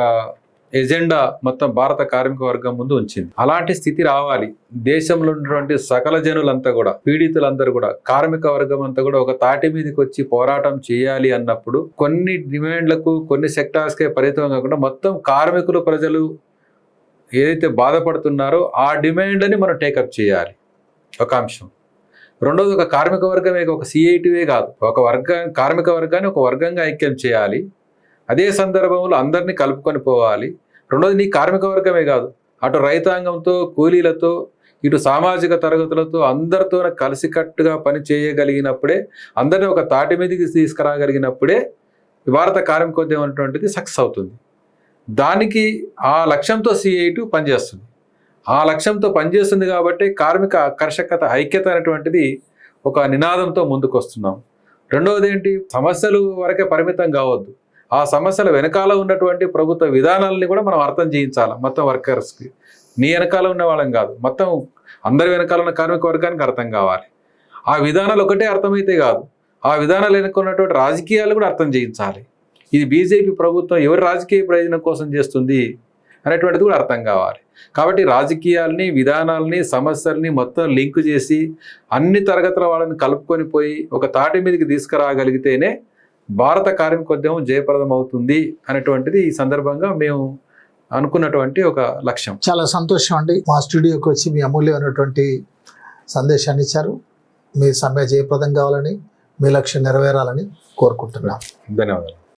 ఎజెండా మొత్తం భారత కార్మిక వర్గం ముందు ఉంచింది. అలాంటి స్థితి రావాలి. దేశంలో ఉన్నటువంటి సకల జనులంతా కూడా, పీడితులందరూ కూడా, కార్మిక వర్గం అంతా కూడా ఒక తాటి మీదకి వచ్చి పోరాటం చేయాలి అన్నప్పుడు కొన్ని డిమాండ్లకు, కొన్ని సెక్టార్స్కే పరిమితం కాకుండా మొత్తం కార్మికులు, ప్రజలు ఏదైతే బాధపడుతున్నారో ఆ డిమాండ్ని మనం టేకప్ చేయాలి, ఒక అంశం. రెండోది, ఒక కార్మిక వర్గమే, ఒక సిఐటివే కాదు, కార్మిక వర్గాన్ని ఒక వర్గంగా ఐక్యం చేయాలి. అదే సందర్భంలో అందరినీ కలుపుకొని పోవాలి. రెండోది, నీ కార్మిక వర్గమే కాదు, అటు రైతాంగంతో, కూలీలతో, ఇటు సామాజిక తరగతులతో అందరితో కలిసికట్టుగా పని చేయగలిగినప్పుడే, అందరినీ ఒక తాటి మీదకి తీసుకురాగలిగినప్పుడే భారత కార్మికోద్యమం అనేటువంటిది సక్సెస్ అవుతుంది. దానికి ఆ లక్ష్యంతో సిఐటి పనిచేస్తుంది. ఆ లక్ష్యంతో పనిచేస్తుంది కాబట్టి కార్మిక కర్షక ఐక్యత అనేటువంటిది ఒక నినాదంతో ముందుకు వస్తున్నాం. రెండవది ఏంటి, సమస్యలు వరకే పరిమితం కావద్దు, ఆ సమస్యల వెనకాల ఉన్నటువంటి ప్రభుత్వ విధానాలని కూడా మనం అర్థం చేయించాలి. మొత్తం వర్కర్స్కి, నీ వెనకాల ఉన్న వాళ్ళం కాదు, మొత్తం అందరి వెనకాల ఉన్న కార్మిక వర్గానికి అర్థం కావాలి. ఆ విధానాలు ఒకటే అర్థమైతే కాదు, ఆ విధానాలు వెనుకున్నటువంటి రాజకీయాలు కూడా అర్థం చేయించాలి. ఇది బీజేపీ ప్రభుత్వం ఎవరి రాజకీయ ప్రయోజనం కోసం చేస్తుంది అనేటువంటిది కూడా అర్థం కావాలి. కాబట్టి రాజకీయాల్ని, విధానాలని, సమస్యల్ని మొత్తం లింక్ చేసి అన్ని తరగతుల వాళ్ళని కలుపుకొని పోయి ఒక తాటి మీదకి తీసుకురాగలిగితేనే భారత కార్మికోద్యమం జయప్రదం అవుతుంది అనేటువంటిది ఈ సందర్భంగా మేము అనుకున్నటువంటి ఒక లక్ష్యం. చాలా సంతోషం అండి, మా స్టూడియోకి వచ్చి మీ అమూల్యమైనటువంటి సందేశాన్ని ఇచ్చారు. మీ సమ్మె జయప్రదం కావాలని, మీ లక్ష్యం నెరవేరాలని కోరుకుంటున్నాం. ధన్యవాదాలు.